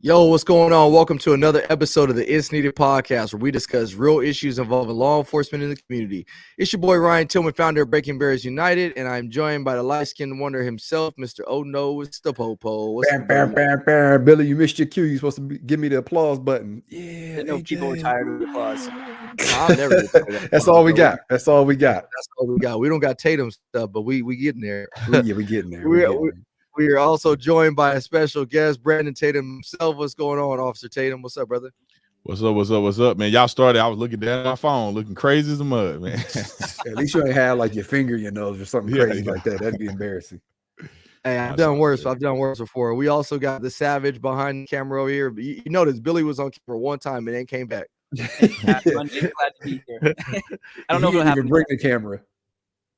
Yo, what's going on? Welcome to another episode of the It's Needed podcast, where we discuss real issues involving law enforcement in the community. It's your boy Ryan Tillman, founder of Breaking Barriers United, and I'm joined by the light-skinned wonder himself, Mr. Oh No, it's the Popo. What's up, Billy, you missed your cue. You're supposed to give me the applause button. Yeah, I know people are tired of the applause. I'll never get tired of that. That's all we got. That's all we got. That's all we got. We don't got Tatum stuff, but we getting there. Yeah, we getting there. We are also joined by a special guest, Brandon Tatum himself. What's going on, Officer Tatum? What's up, brother? What's up, man? Y'all started. I was looking down at my phone, looking crazy as a mud, man. At least you ain't have like your finger in your nose or something crazy like that. That'd be embarrassing. Hey, I've done worse. I've done worse before. We also got the Savage behind the camera over here. You notice Billy was on camera one time and then came back. Glad to be here. I don't know if what happened. Even bring the camera.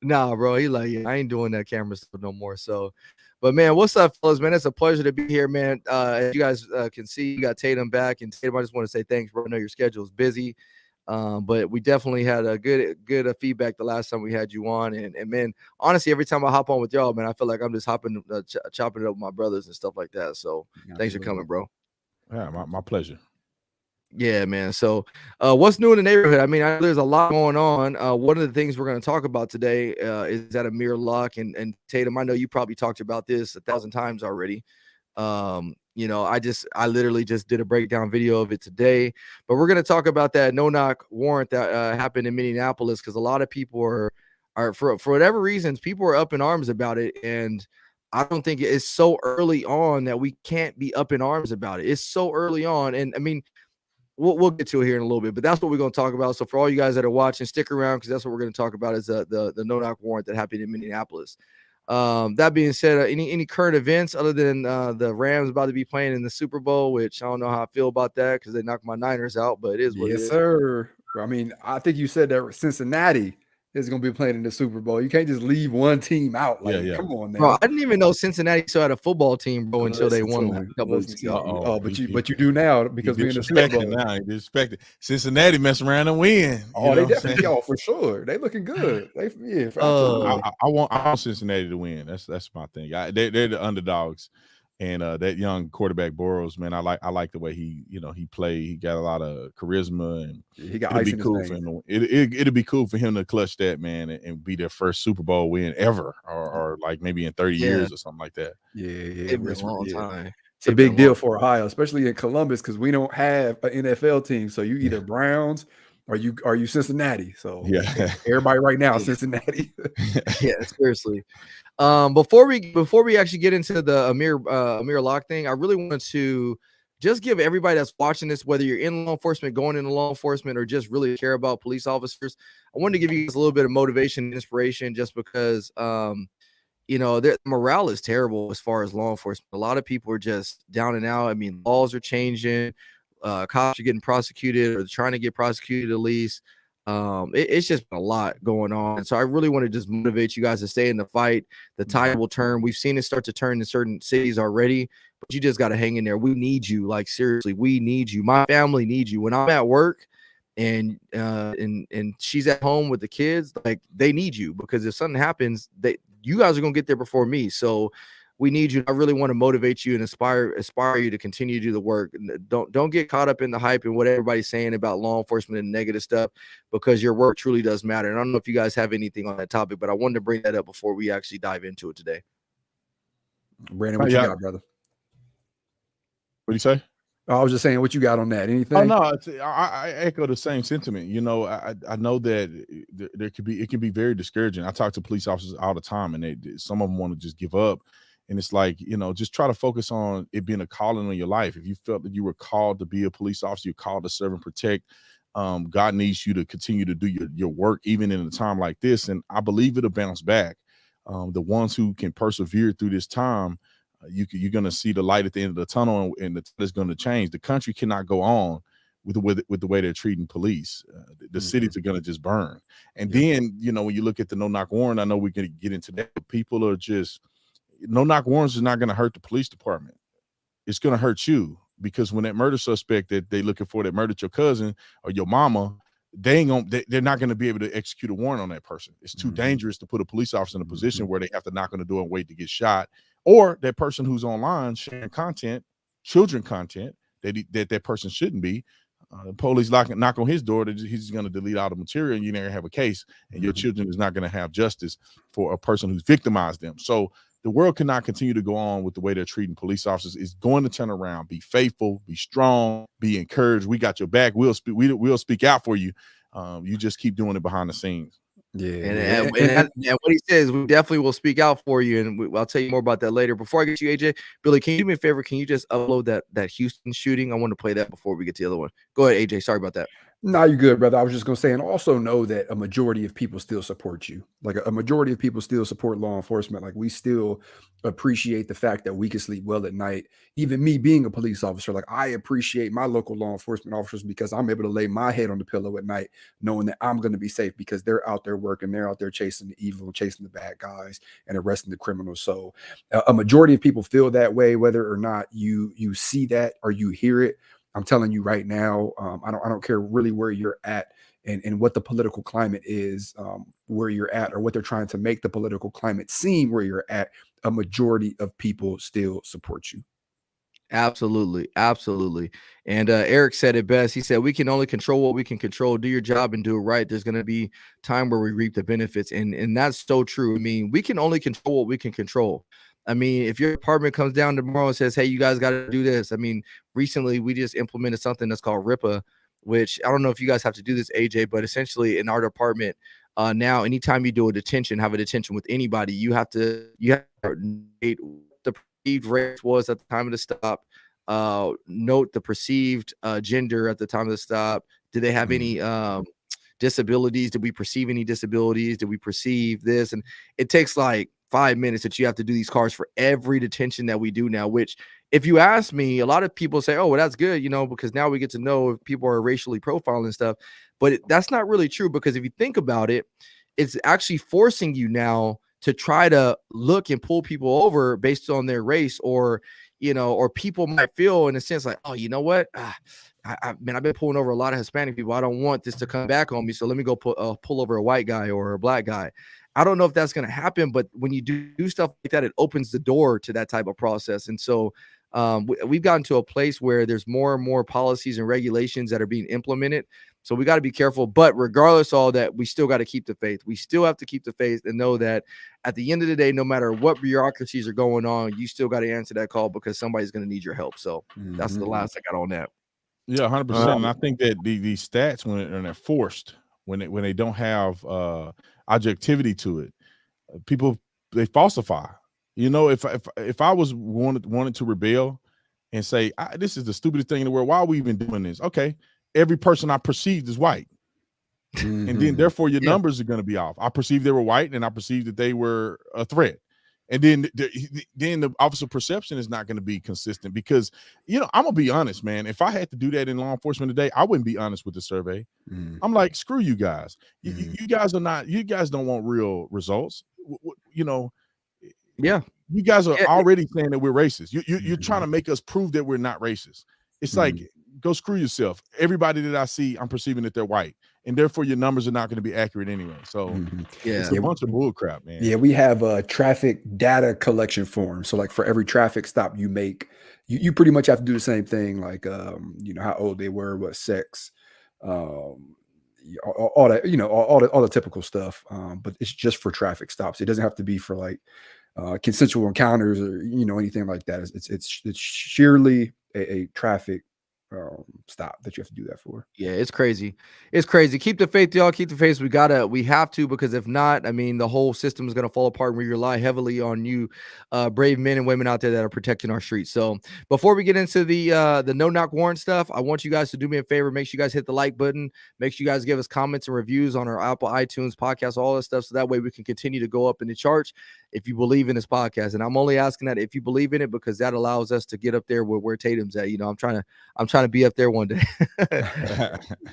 Nah, bro. He like, yeah, I ain't doing that camera stuff no more. So, but man, what's up, fellas? Man, it's a pleasure to be here, man. As you guys can see, you got Tatum back, and Tatum, I just want to say thanks, bro. I know your schedule is busy, but we definitely had a good feedback the last time we had you on, and man, honestly, every time I hop on with y'all, man, I feel like I'm just chopping it up with my brothers and stuff like that. So, thanks for coming, bro. Yeah, my pleasure. Yeah, man. So what's new in the neighborhood? I mean, there's a lot going on. One of the things we're going to talk about today is that Amir Locke and Tatum. I know you probably talked about this 1,000 times already. You know, I literally just did a breakdown video of it today, but we're going to talk about that no-knock warrant that happened in Minneapolis, because a lot of people are for whatever reasons, people are up in arms about it. And I don't think it's so early on that we can't be up in arms about it. It's so early on. And I mean, We'll get to it here in a little bit, but that's what we're going to talk about. So for all you guys that are watching, stick around, because that's what we're going to talk about is the no-knock warrant that happened in Minneapolis. That being said, any current events other than the Rams about to be playing in the Super Bowl, which I don't know how I feel about that because they knocked my Niners out, but it is what it is. Yes, sir. I mean, I think you said that Cincinnati is going to be playing in the Super Bowl. You can't just leave one team out. Like, come on, man. Bro, I didn't even know Cincinnati still had a football team, bro, until they won a couple weeks ago. Oh, but you do now because we're in the Super Bowl. Now you disrespect it. Cincinnati mess around and win. Oh, they definitely for sure. They looking good. I want Cincinnati to win. That's my thing. They're the underdogs. And that young quarterback Burrows, man, I like the way he played. He got a lot of charisma, and he got ice in his name. It'd be cool for him to clutch that, man, and be their first Super Bowl win ever, or like maybe in 30 years or something like that. Yeah, it's been a long time. It's a big deal for Ohio, especially in Columbus, because we don't have an NFL team. So you either Browns or you Cincinnati. So yeah, everybody right now Cincinnati. Yeah, seriously. Before we actually get into the Amir Locke thing, I really wanted to just give everybody that's watching this, whether you're in law enforcement, going into law enforcement, or just really care about police officers, I wanted to give you guys a little bit of motivation and inspiration, just because you know, their morale is terrible as far as law enforcement. A lot of people are just down and out. I mean, laws are changing, cops are getting prosecuted, or trying to get prosecuted at least. It's just a lot going on. And so I really want to just motivate you guys to stay in the fight. The tide will turn. We've seen it start to turn in certain cities already, but you just got to hang in there. We need you. Like, seriously, we need you. My family needs you. When I'm at work and she's at home with the kids, like, they need you, because if something happens, you guys are going to get there before me. So we need you. I really want to motivate you and inspire you to continue to do the work. Don't get caught up in the hype and what everybody's saying about law enforcement and negative stuff, because your work truly does matter. And I don't know if you guys have anything on that topic, but I wanted to bring that up before we actually dive into it today. Brandon, what you got, brother? What do you say? I was just saying, what you got on that? Anything? Oh no, I echo the same sentiment. You know, I know that it can be very discouraging. I talk to police officers all the time, and some of them want to just give up. And it's like, you know, just try to focus on it being a calling on your life. If you felt that you were called to be a police officer, you're called to serve and protect. God needs you to continue to do your work, even in a time like this. And I believe it'll bounce back. The ones who can persevere through this time, you're going to see the light at the end of the tunnel, and it's going to change. The country cannot go on with the way they're treating police. The cities are going to just burn. And then, you know, when you look at the no-knock warrant, I know we're going to get into that. People are just, no-knock warrants is not going to hurt the police department. It's going to hurt you, because when that murder suspect that they looking for that murdered your cousin or your mama, they're not going to be able to execute a warrant on that person. It's too dangerous to put a police officer in a position where they have to knock on the door and wait to get shot. Or that person who's online sharing content children content that person shouldn't be, the police knock on his door, he's going to delete all the material, and you never have a case, and your children is not going to have justice for a person who's victimized them. So the world cannot continue to go on with the way they're treating police officers. It's going to turn around. Be faithful, be strong, be encouraged. We got your back. We'll speak out for you. You just keep doing it behind the scenes. And what he says, we definitely will speak out for you, and I'll tell you more about that later. Before I get to you, AJ, Billy, can you do me a favor? Can you just upload that Houston shooting? I want to play that before we get to the other one. Go ahead, AJ. Sorry about that. No, you're good, brother. I was just going to say, and also know that a majority of people still support you. Like a majority of people still support law enforcement. Like we still appreciate the fact that we can sleep well at night. Even me being a police officer, like I appreciate my local law enforcement officers because I'm able to lay my head on the pillow at night knowing that I'm going to be safe because they're out there working. They're out there chasing the evil, chasing the bad guys, and arresting the criminals. So a majority of people feel that way, whether or not you see that or you hear it. I'm telling you right now, I don't care really where you're at and what the political climate is, where you're at, or what they're trying to make the political climate seem where you're at. A majority of people still support you. Absolutely. Absolutely. And Eric said it best. He said, we can only control what we can control. Do your job and do it right. There's going to be time where we reap the benefits. And that's so true. I mean, we can only control what we can control. I mean, if your department comes down tomorrow and says, hey, you guys got to do this. I mean, recently we just implemented something that's called RIPA, which I don't know if you guys have to do this, AJ, but essentially in our department now, anytime you do have a detention with anybody, you have to note the perceived race was at the time of the stop, note the perceived gender at the time of the stop. Did they have any disabilities? Did we perceive any disabilities? Did we perceive this? And it takes like 5 minutes that you have to do these cards for every detention that we do now, which if you ask me, a lot of people say, oh, well, that's good, because now we get to know if people are racially profiling and stuff, but that's not really true, because if you think about it, it's actually forcing you now to try to look and pull people over based on their race, or people might feel in a sense like, oh, you know what? I've been pulling over a lot of Hispanic people. I don't want this to come back on me. So let me go pull over a white guy or a black guy. I don't know if that's going to happen, but when you do stuff like that, it opens the door to that type of process. And so we've gotten to a place where there's more and more policies and regulations that are being implemented. So we got to be careful. But regardless of all that, we still got to keep the faith. We still have to keep the faith and know that at the end of the day, no matter what bureaucracies are going on, you still got to answer that call because somebody's going to need your help. So that's the last I got on that. Yeah, 100%. And I think that these stats, when they're forced, when they don't have objectivity to it, people, they falsify. If I was wanted to rebel and say, this is the stupidest thing in the world, why are we even doing this? Okay, every person I perceived is white. And then therefore your numbers are going to be off. I perceived they were white, and I perceived that they were a threat. And then the officer perception is not going to be consistent, because, I'm going to be honest, man. If I had to do that in law enforcement today, I wouldn't be honest with the survey. I'm like, screw you guys. You guys don't want real results. Yeah. You guys are already saying that we're racist. You're trying to make us prove that we're not racist. It's like, go screw yourself. Everybody that I see, I'm perceiving that they're white, and therefore your numbers are not going to be accurate anyway. So it's a bunch of bull crap, man. Yeah, we have a traffic data collection form. So like for every traffic stop you make, you pretty much have to do the same thing. Like, how old they were, what sex, all that, all the typical stuff. But it's just for traffic stops. It doesn't have to be for like consensual encounters or, anything like that. It's sheerly a traffic stop that you have to do that for. Yeah, it's crazy. It's crazy. Keep the faith, y'all. Keep the faith. We have to, because if not, I mean, the whole system is going to fall apart, and we rely heavily on you, brave men and women out there that are protecting our streets. So before we get into the no-knock warrant stuff, I want you guys to do me a favor. Make sure you guys hit the like button. Make sure you guys give us comments and reviews on our Apple, iTunes, podcast, all that stuff, so that way we can continue to go up in the charts if you believe in this podcast. And I'm only asking that if you believe in it, because that allows us to get up there where Tatum's at. I'm trying to be up there one day.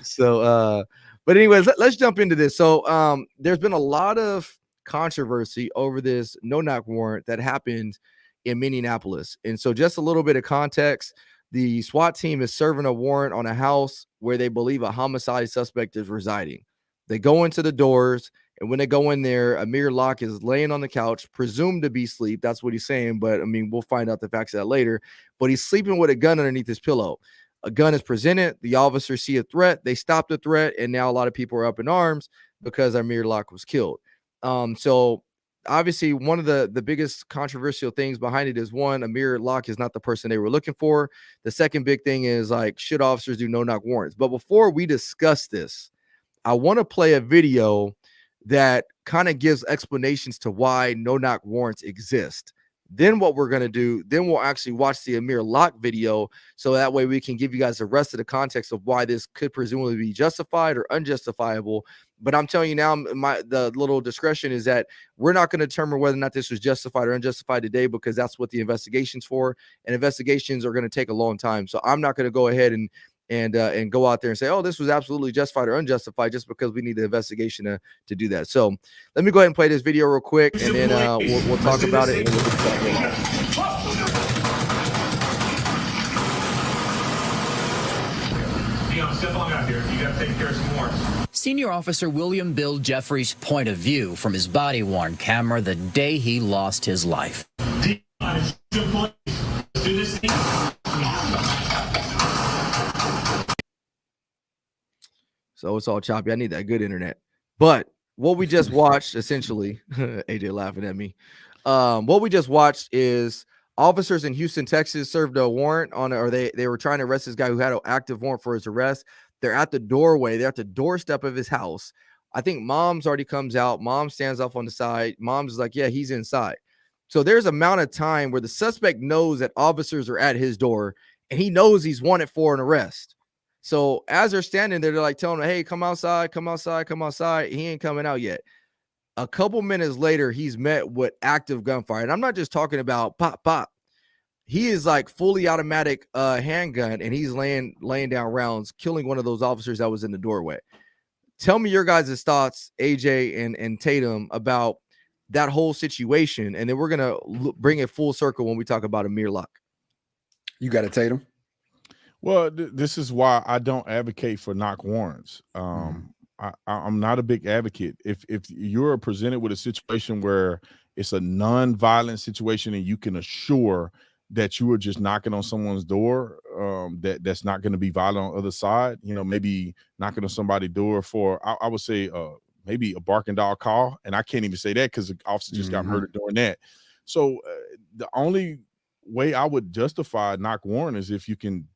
So but anyways, let's jump into this. So there's been a lot of controversy over this no-knock warrant that happened in Minneapolis. And so just a little bit of context, the SWAT team is serving a warrant on a house where they believe a homicide suspect is residing. They go into the doors, And when they go in there, Amir Locke is laying on the couch, presumed to be asleep. That's what he's saying. But I mean, we'll find out the facts of that later. But he's sleeping with a gun underneath his pillow. A gun is presented. The officers see a threat. They stop the threat. And now a lot of people are up in arms because Amir Locke was killed. So obviously, one of the biggest controversial things behind it is, one, Amir Locke is not the person they were looking for. The second big thing is, like, should officers do no-knock warrants? But before we discuss this, I want to play a video that kind of gives explanations to why no-knock warrants exist. Then what we're going to do, then we'll actually watch the Amir Locke video, so that way we can give you guys the rest of the context of why this could presumably be justified or unjustifiable. But I'm telling you now, the little discretion is that we're not going to determine whether or not this was justified or unjustified today, because that's what the investigation's for, and investigations are going to take a long time. So I'm not going to go ahead and go out there and say, oh, this was absolutely justified or unjustified, just because we need the investigation to do that. So let me go ahead and play this video real quick, and then we'll talk about it. Step on out here. You got to take care of some warrants. Senior Officer William Bill Jeffries' point of view from his body-worn camera the day he lost his life. Let's do this thing. So it's all choppy. I need that good internet. But what we just watched, essentially, AJ laughing at me. What we just watched is officers in Houston, Texas served a warrant on, or they were trying to arrest this guy who had an active warrant for his arrest. They're at the doorway. They're at the doorstep of his house. I think mom's already comes out. Mom stands off on the side. Mom's like, yeah, he's inside. So there's an amount of time where the suspect knows that officers are at his door, and he knows he's wanted for an arrest. So as they're standing there, they're like telling him, hey, come outside, come outside, come outside. He ain't coming out yet. A couple minutes later, he's met with active gunfire. And I'm not just talking about pop, pop. He is like fully automatic handgun, and he's laying down rounds, killing one of those officers that was in the doorway. Tell me your guys' thoughts, AJ and Tatum, about that whole situation. And then we're going to bring it full circle when we talk about Amir Locke. You got it, Tatum. Well, this is why I don't advocate for knock warrants. I'm not a big advocate. If you're presented with a situation where it's a non-violent situation and you can assure that you are just knocking on someone's door, that's not going to be violent on the other side, maybe knocking on somebody's door for, I would say, maybe a barking dog call. And I can't even say that because the officer just got murdered doing that. So the only way I would justify a knock warrant is if you can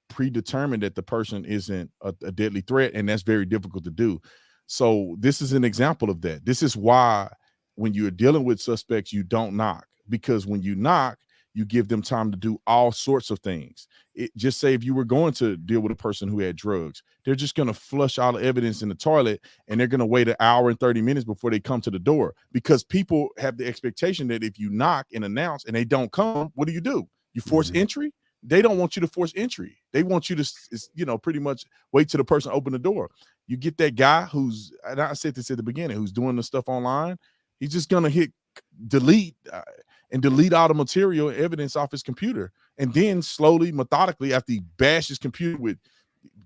predetermine that the person isn't a deadly threat, and that's very difficult to do. So this is an example of that. This is why when you're dealing with suspects, you don't knock, because when you knock, you give them time to do all sorts of things. Just say if you were going to deal with a person who had drugs, they're just going to flush all the evidence in the toilet, and they're going to wait an hour and 30 minutes before they come to the door, because people have the expectation that if you knock and announce and they don't come, what do? You force entry? They don't want you to force entry. They want you to, pretty much wait till the person open the door. You get that guy who's, and I said this at the beginning, who's doing the stuff online. He's just going to hit delete and delete all the material and evidence off his computer. And then slowly, methodically, after he bashes his computer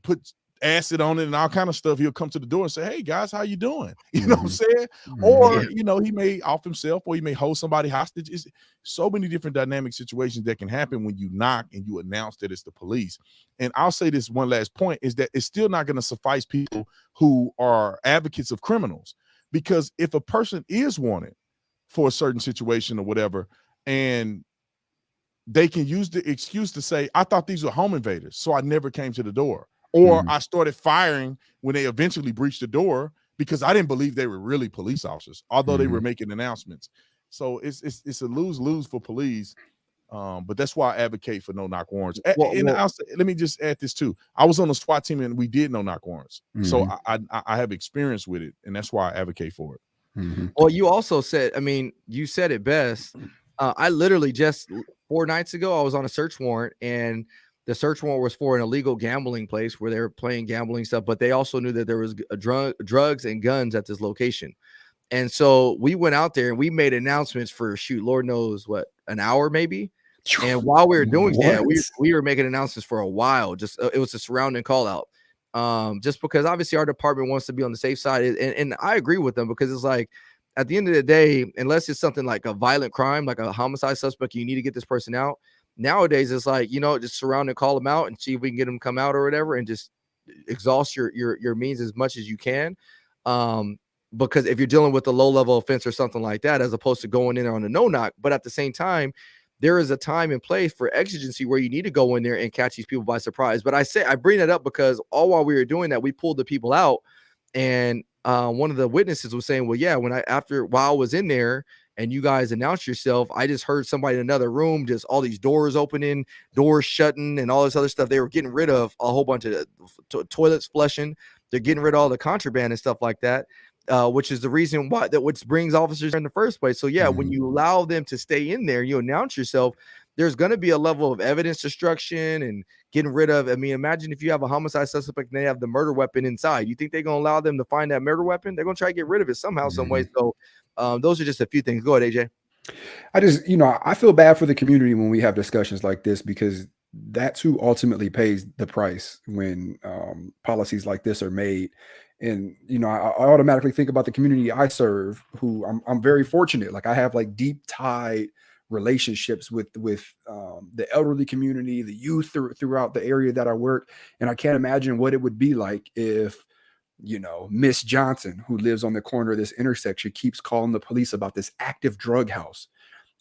put acid on it and all kind of stuff, he'll come to the door and say, hey guys, how you doing? You know what I'm saying? Or, he may off himself, or he may hold somebody hostage. It's so many different dynamic situations that can happen when you knock and you announce that it's the police. And I'll say this one last point, is that it's still not going to suffice people who are advocates of criminals, because if a person is wanted for a certain situation or whatever, and they can use the excuse to say, I thought these were home invaders, so I never came to the door. Or I started firing when they eventually breached the door because I didn't believe they were really police officers, although they were making announcements. So it's a lose-lose for police. But that's why I advocate for no-knock warrants. Let me just add this too. I was on the SWAT team and we did no-knock warrants. So I have experience with it, and that's why I advocate for it. Well, you also said, you said it best. I literally just 4 nights ago, I was on a search warrant, and the search warrant was for an illegal gambling place where they were playing gambling stuff, but they also knew that there was drugs and guns at this location. And so we went out there and we made announcements for, Lord knows what, an hour maybe. And while we were doing that, we were making announcements for a while. Just it was a surrounding call out. just because obviously our department wants to be on the safe side. And I agree with them, because it's like, at the end of the day, unless it's something like a violent crime, like a homicide suspect, you need to get this person out. Nowadays, it's like, just surround and call them out and see if we can get them come out or whatever, and just exhaust your means as much as you can. Because if you're dealing with a low level offense or something like that, as opposed to going in there on a no knock, but at the same time, there is a time and place for exigency where you need to go in there and catch these people by surprise. But I bring that up because all while we were doing that, we pulled the people out, and one of the witnesses was saying, well, yeah, while I was in there and you guys announced yourself, I just heard somebody in another room, just all these doors opening, doors shutting, and all this other stuff. They were getting rid of a whole bunch of toilets flushing. They're getting rid of all the contraband and stuff like that. Which is the reason why which brings officers in the first place. So yeah, when you allow them to stay in there, you announce yourself, there's going to be a level of evidence destruction and getting rid of. I mean, imagine if you have a homicide suspect and they have the murder weapon inside. You think they're going to allow them to find that murder weapon? They're going to try to get rid of it somehow, some way. So those are just a few things. Go ahead, AJ. I just, I feel bad for the community when we have discussions like this, because that's who ultimately pays the price when policies like this are made. And, I automatically think about the community I serve, who I'm very fortunate. Like, I have like deep tied relationships with the elderly community, the youth throughout the area that I work. And I can't imagine what it would be like if, Miss Johnson, who lives on the corner of this intersection, keeps calling the police about this active drug house.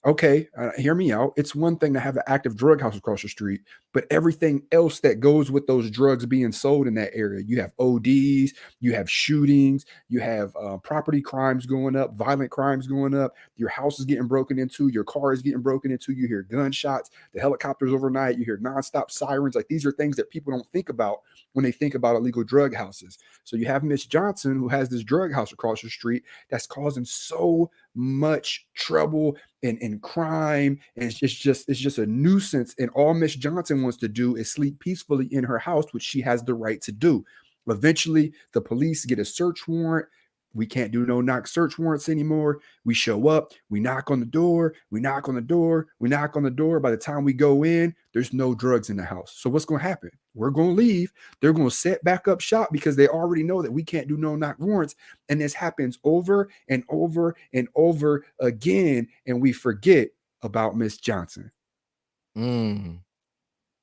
Okay, hear me out. It's one thing to have an active drug house across the street, but everything else that goes with those drugs being sold in that area. You have ODs, you have shootings, you have property crimes going up, violent crimes going up. Your house is getting broken into, your car is getting broken into. You hear gunshots, the helicopters overnight. You hear nonstop sirens. Like, these are things that people don't think about when they think about illegal drug houses. So you have Miss Johnson, who has this drug house across the street that's causing so much trouble and crime, and it's just a nuisance. And all Miss Johnson wants to do is sleep peacefully in her house, which she has the right to do. Eventually, the police get a search warrant. We can't do no knock search warrants anymore. We show up, we knock on the door, we knock on the door, we knock on the door. By the time we go in, there's no drugs in the house. So what's going to happen? We're going to leave. They're going to set back up shop because they already know that we can't do no knock warrants. And this happens over and over and over again. And we forget about Miss Johnson.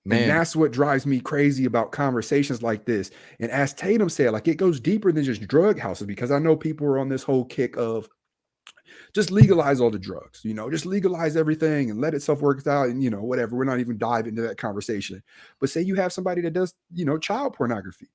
Man. And that's what drives me crazy about conversations like this. And as Tatum said, like, it goes deeper than just drug houses, because I know people are on this whole kick of just legalize all the drugs, just legalize everything and let itself work out and, whatever. We're not even diving into that conversation. But say you have somebody that does, child pornography,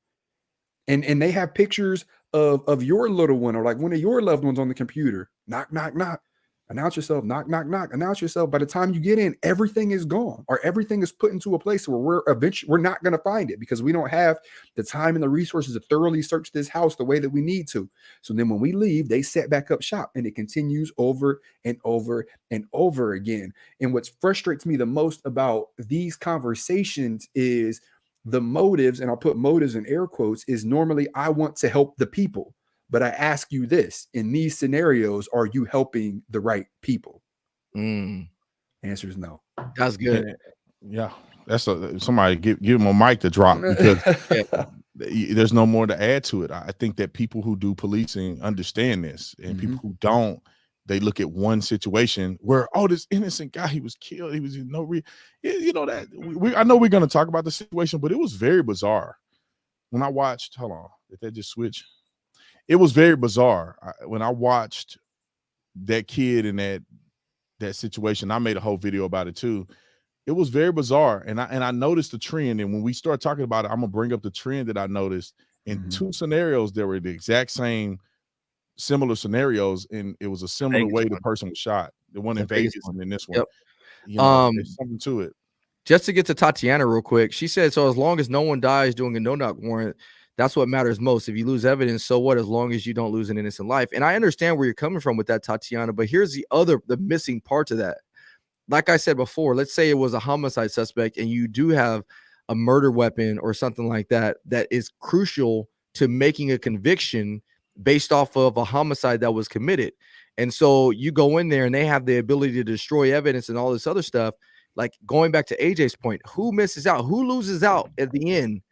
and they have pictures of your little one or like one of your loved ones on the computer. Knock, knock, knock. Announce yourself, knock, knock, knock, announce yourself. By the time you get in, everything is gone, or everything is put into a place where we're not going to find it, because we don't have the time and the resources to thoroughly search this house the way that we need to. So then when we leave, they set back up shop, and it continues over and over and over again. And what frustrates me the most about these conversations is the motives, and I'll put motives in air quotes, is normally I want to help the people. But I ask you this, in these scenarios, are you helping the right people? Answer is no. That's good. Yeah. That's somebody give him a mic to drop, because there's no more to add to it. I think that people who do policing understand this, and people who don't, they look at one situation where, this innocent guy, he was killed. He was in no that I know we're going to talk about the situation, but it was very bizarre. When I watched, hold on, did that just switch? It was very bizarre when I watched that kid in that situation. I made a whole video about it too. It was very bizarre, and I noticed the trend. And when we start talking about it, I'm gonna bring up the trend that I noticed in two scenarios. There were the exact same, similar scenarios, and it was a similar way the person was shot. The one in Vegas and then this one. There's something to it. Just to get to Tatiana real quick, she said, so as long as no one dies doing a no-knock warrant, that's what matters most. If you lose evidence, so what, as long as you don't lose an innocent life. And I understand where you're coming from with that, Tatiana, but here's the missing part to that. Like I said before, let's say it was a homicide suspect and you do have a murder weapon or something like that, that is crucial to making a conviction based off of a homicide that was committed. And so you go in there and they have the ability to destroy evidence and all this other stuff. Like, going back to AJ's point, who misses out? Who loses out at the end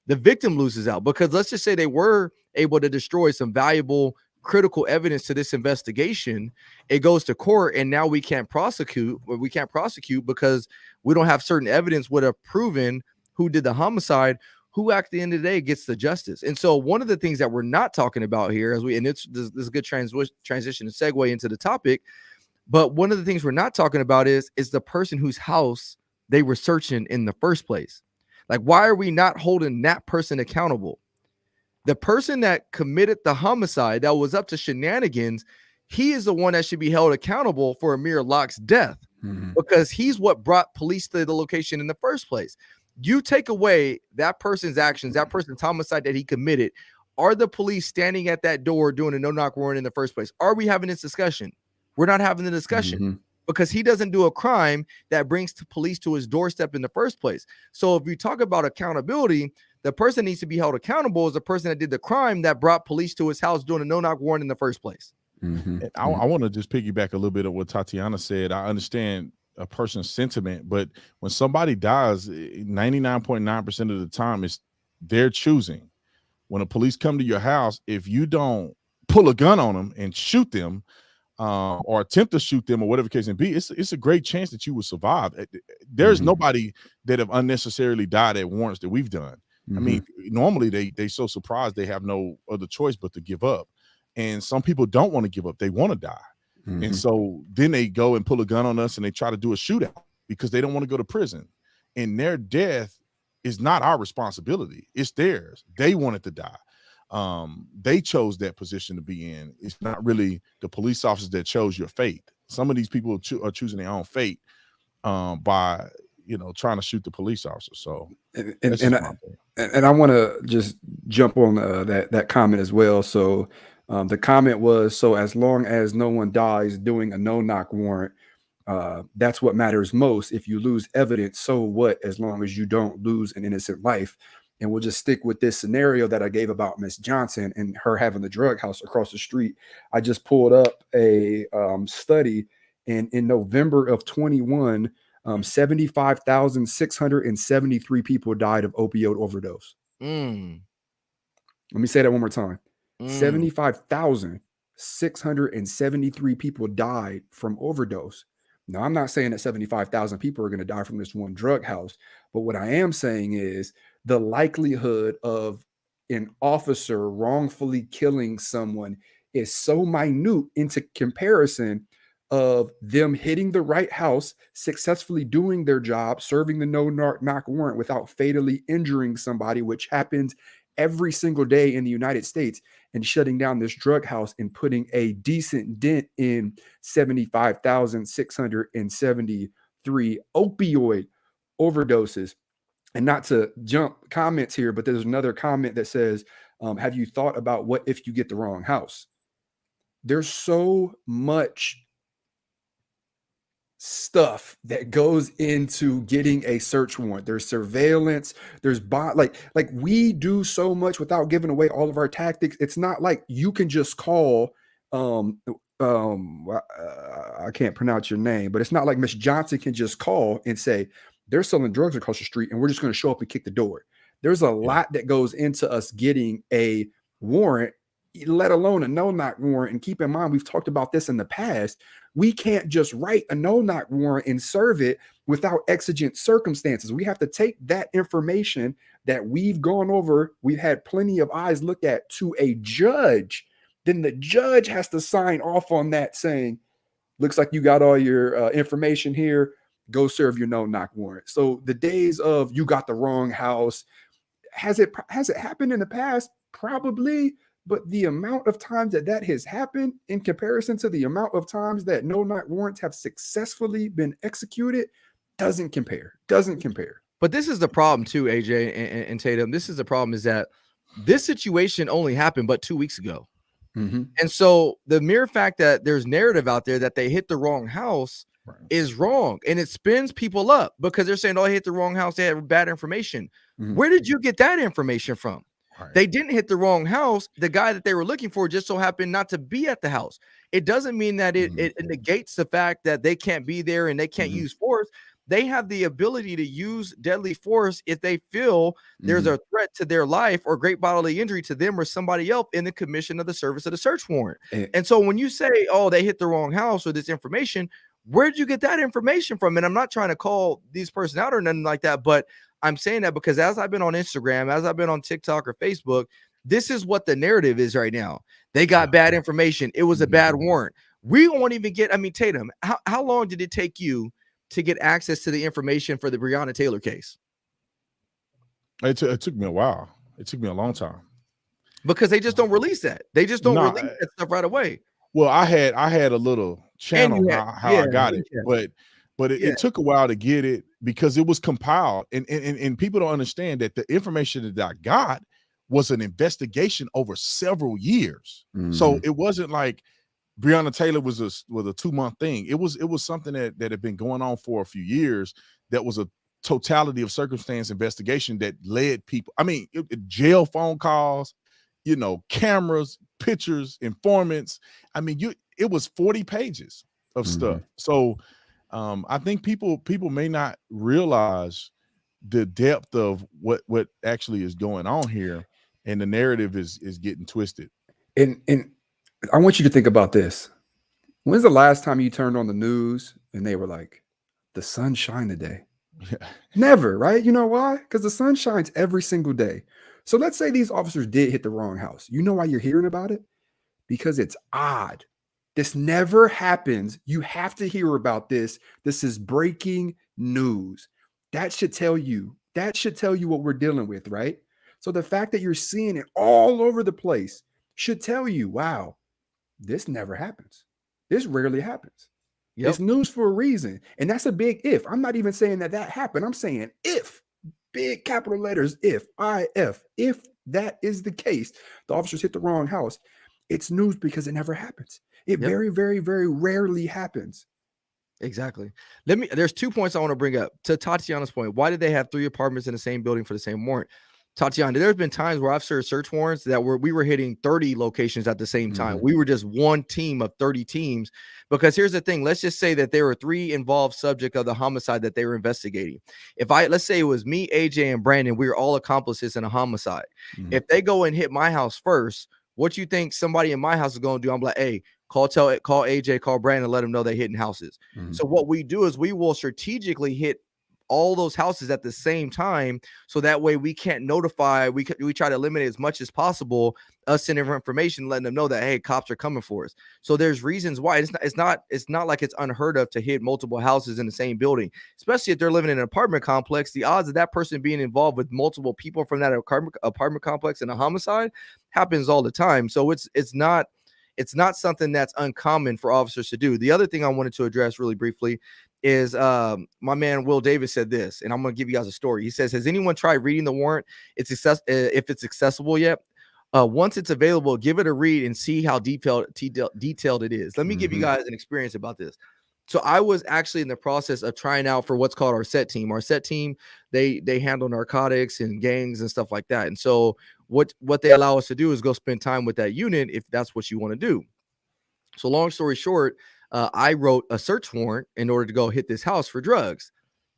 the victim loses out, because let's just say they were able to destroy some valuable critical evidence to this investigation. It goes to court, and now we can't prosecute because we don't have certain evidence would have proven who did the homicide, who at the end of the day gets the justice. And so one of the things that we're not talking about here, this is a good transition and segue into the topic, but one of the things we're not talking about is the person whose house they were searching in the first place. Like, why are we not holding that person accountable? The person that committed the homicide, that was up to shenanigans, he is the one that should be held accountable for Amir Locke's death, because he's what brought police to the location in the first place. You take away that person's actions, that person's homicide that he committed. Are the police standing at that door doing a no-knock warrant in the first place? Are we having this discussion? We're not having the discussion because he doesn't do a crime that brings the police to his doorstep in the first place. So if you talk about accountability, the person needs to be held accountable is the person that did the crime that brought police to his house doing a no-knock warrant in the first place. And I want to just piggyback a little bit of what Tatiana said. I understand a person's sentiment, but when somebody dies, 99.9% of the time it's their choosing. When the police come to your house, if you don't pull a gun on them and shoot them, or attempt to shoot them, or whatever the case may be, it's a great chance that you will survive. There's nobody that have unnecessarily died at warrants that we've done. I mean, normally they so surprised they have no other choice but to give up. And some people don't want to give up. They want to die. And so then they go and pull a gun on us and they try to do a shootout because they don't want to go to prison. And their death is not our responsibility. It's theirs. They wanted to die. They chose that position to be in. It's not really the police officers that chose your fate. Some of these people are choosing their own fate by, trying to shoot the police officer. So, and I want to just jump on that comment as well. So the comment was, so as long as no one dies doing a no-knock warrant, that's what matters most. If you lose evidence, so what, as long as you don't lose an innocent life. And we'll just stick with this scenario that I gave about Miss Johnson and her having the drug house across the street. I just pulled up a study, and in November of 21, 75,673 people died of opioid overdose. Let me say that one more time. 75,673 people died from overdose. Now, I'm not saying that 75,000 people are going to die from this one drug house, but what I am saying is the likelihood of an officer wrongfully killing someone is so minute into comparison of them hitting the right house, successfully doing their job, serving the no-knock warrant without fatally injuring somebody, which happens every single day in the United States, and shutting down this drug house and putting a decent dent in 75,673 opioid overdoses. And not to jump comments here, but there's another comment that says, have you thought about what if you get the wrong house? There's so much stuff that goes into getting a search warrant. There's surveillance, there's like we do so much without giving away all of our tactics. It's not like you can just call I can't pronounce your name, but it's not like Miss Johnson can just call and say they're selling drugs across the street and we're just going to show up and kick the door. There's a lot that goes into us getting a warrant, let alone a no-knock warrant. And keep in mind, we've talked about this in the past. We can't just write a no-knock warrant and serve it without exigent circumstances. We have to take that information that we've gone over, we've had plenty of eyes look at, to a judge. Then the judge has to sign off on that saying, looks like you got all your information here. Go serve your no-knock warrant. So the days of you got the wrong house, has it happened in the past? Probably. But the amount of times that has happened in comparison to the amount of times that no-knock warrants have successfully been executed doesn't compare. But this is the problem too, AJ and Tatum. This is the problem, is that this situation only happened but 2 weeks ago. And so the mere fact that there's narrative out there that they hit the wrong house is wrong. And it spins people up because they're saying, oh, I hit the wrong house. They had bad information. Where did you get that information from? They didn't hit the wrong house. The guy that they were looking for just so happened not to be at the house. It doesn't mean that it negates the fact that they can't be there and they can't use force. they have the ability to use deadly force if they feel there's a threat to their life or great bodily injury to them or somebody else in the commission of the service of the search warrant. And so when you say, oh, they hit the wrong house or this information, where did you get that information from? And I'm not trying to call these person out or nothing like that, but I'm saying that because as I've been on Instagram, as I've been on TikTok or Facebook, this is what the narrative is right now. They got bad information. It was a bad warrant. We won't even get, I mean, Tatum, how long did it take you to get access to the information for the Breonna Taylor case? It took me a while. It took me a long time. Because they just don't release that. They just don't release that stuff right away. Well, I had a little channel how I got it, but it took a while to get it because it was compiled, and people don't understand that the information that I got was an investigation over several years. So it wasn't like Breonna Taylor was a 2-month thing. It was something that had been going on for a few years. That was a totality of circumstance investigation that led people. I mean, jail phone calls, cameras, pictures, informants. I mean, it was 40 pages of stuff. So I think people may not realize the depth of what actually is going on here, and the narrative is getting twisted. And I want you to think about this. When's the last time you turned on the news and they were like, the sun shined today? Never, right? You know why? Because the sun shines every single day. So let's say these officers did hit the wrong house. You know why you're hearing about it? Because it's odd. This never happens. You have to hear about this. This is breaking news. That should tell you what we're dealing with, right? So the fact that you're seeing it all over the place should tell you, wow, this never happens. This rarely happens. Yep. It's news for a reason. And that's a big if. I'm not even saying that happened. I'm saying if, big capital letters, if that is the case, the officers hit the wrong house. It's news because it never happens. It very, very, very rarely happens. Exactly. There's 2 points I want to bring up. To Tatiana's point, why did they have 3 apartments in the same building for the same warrant? Tatiana, there's been times where I've served search warrants that we were hitting 30 locations at the same time. We were just one team of 30 teams. Because here's the thing, let's just say that there were 3 involved subject of the homicide that they were investigating. Let's say it was me, AJ, and Brandon, we were all accomplices in a homicide. If they go and hit my house first, what you think somebody in my house is going to do? I'm like, hey, call AJ, call Brandon, let them know they're hitting houses. So what we do is we will strategically hit all those houses at the same time, so that way we can't notify. We try to eliminate as much as possible us sending information, letting them know that, hey, cops are coming for us. So there's reasons why it's not like it's unheard of to hit multiple houses in the same building, especially if they're living in an apartment complex. The odds of that person being involved with multiple people from that apartment complex in a homicide happens all the time. So it's not something that's uncommon for officers to do. The other thing I wanted to address really briefly is my man Will Davis said this, and I'm going to give you guys a story. He says, has anyone tried reading the warrant? If it's accessible yet? Once it's available, give it a read and see how detailed it is. Let me give you guys an experience about this. So I was actually in the process of trying out for what's called our SET team. Our SET team, they handle narcotics and gangs and stuff like that. And so what they allow us to do is go spend time with that unit if that's what you want to do. So long story short, I wrote a search warrant in order to go hit this house for drugs.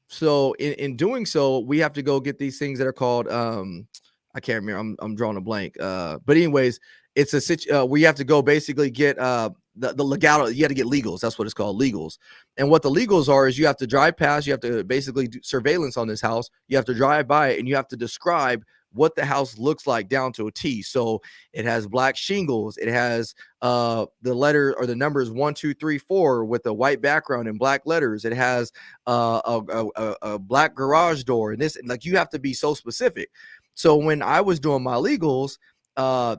So in doing so, we have to go get these things that are called I can't remember. I'm drawing a blank. But anyways, it's we have to go basically get the legality. You have to get legals. That's what it's called, legals. And what the legals are is you have to drive past. You have to basically do surveillance on this house. You have to drive by it, and you have to describe what the house looks like down to a T. So it has black shingles. It has the letter or the numbers 1, 2, 3, 4 with a white background and black letters. It has a black garage door, and this, like, you have to be so specific. So when I was doing my legals,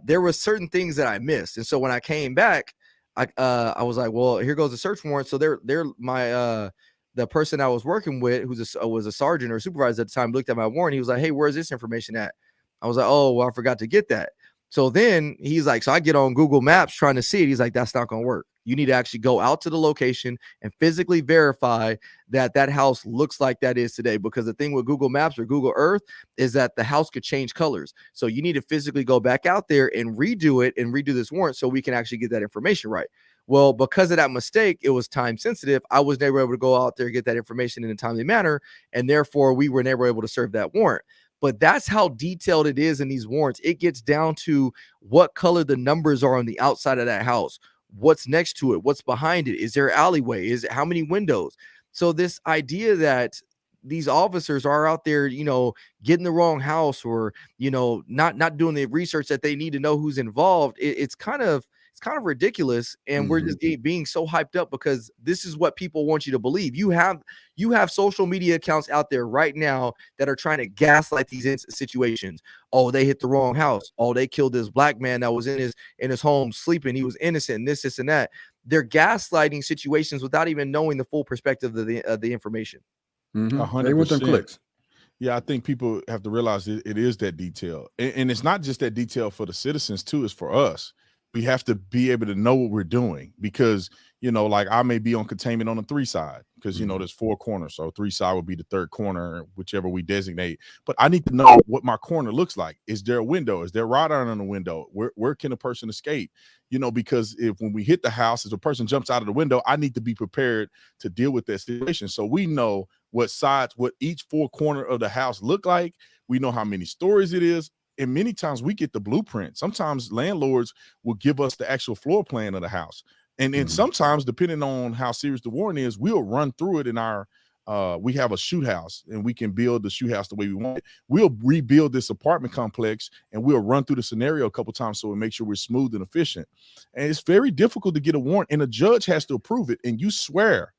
there were certain things that I missed, and so when I came back, I was like, well, here goes the search warrant. So the person I was working with, was a sergeant or supervisor at the time, looked at my warrant. He was like, hey, where's this information at? I was like, oh, well, I forgot to get that. So then he's like, so I get on Google Maps trying to see it. He's like, that's not going to work. You need to actually go out to the location and physically verify that that house looks like that is today. Because the thing with Google Maps or Google Earth is that the house could change colors. So you need to physically go back out there and redo it and redo this warrant so we can actually get that information right. Well, because of that mistake, it was time sensitive. I was never able to go out there and get that information in a timely manner, and therefore we were never able to serve that warrant. But that's how detailed it is in these warrants. It gets down to what color the numbers are on the outside of that house, what's next to it, what's behind it, is there an alleyway, is it how many windows? So this idea that these officers are out there, getting the wrong house, or not doing the research that they need to know who's involved, it's kind of ridiculous. And we're just being so hyped up because this is what people want you to believe. You have social media accounts out there right now that are trying to gaslight these situations. Oh, they hit the wrong house. Oh, they killed this black man that was in his home sleeping. He was innocent. This and that. They're gaslighting situations without even knowing the full perspective of the information. 100%. They want them clicks. Yeah, I think people have to realize it is that detail. And it's not just that detail for the citizens too, it's for us. We have to be able to know what we're doing because, like I may be on containment on the 3 side because, there's 4 corners. So 3 side would be the 3rd corner, whichever we designate. But I need to know what my corner looks like. Is there a window? Is there rod iron on the window? Where can a person escape? Because when we hit the house, if a person jumps out of the window, I need to be prepared to deal with that situation. So we know what each 4 corner of the house look like. We know how many stories it is. And many times we get the blueprint. Sometimes landlords will give us the actual floor plan of the house. And then sometimes, depending on how serious the warrant is, we'll run through it in our, we have a shoot house and we can build the shoot house the way we want it. We'll rebuild this apartment complex and we'll run through the scenario a couple times so we make sure we're smooth and efficient. And it's very difficult to get a warrant and a judge has to approve it. And you swear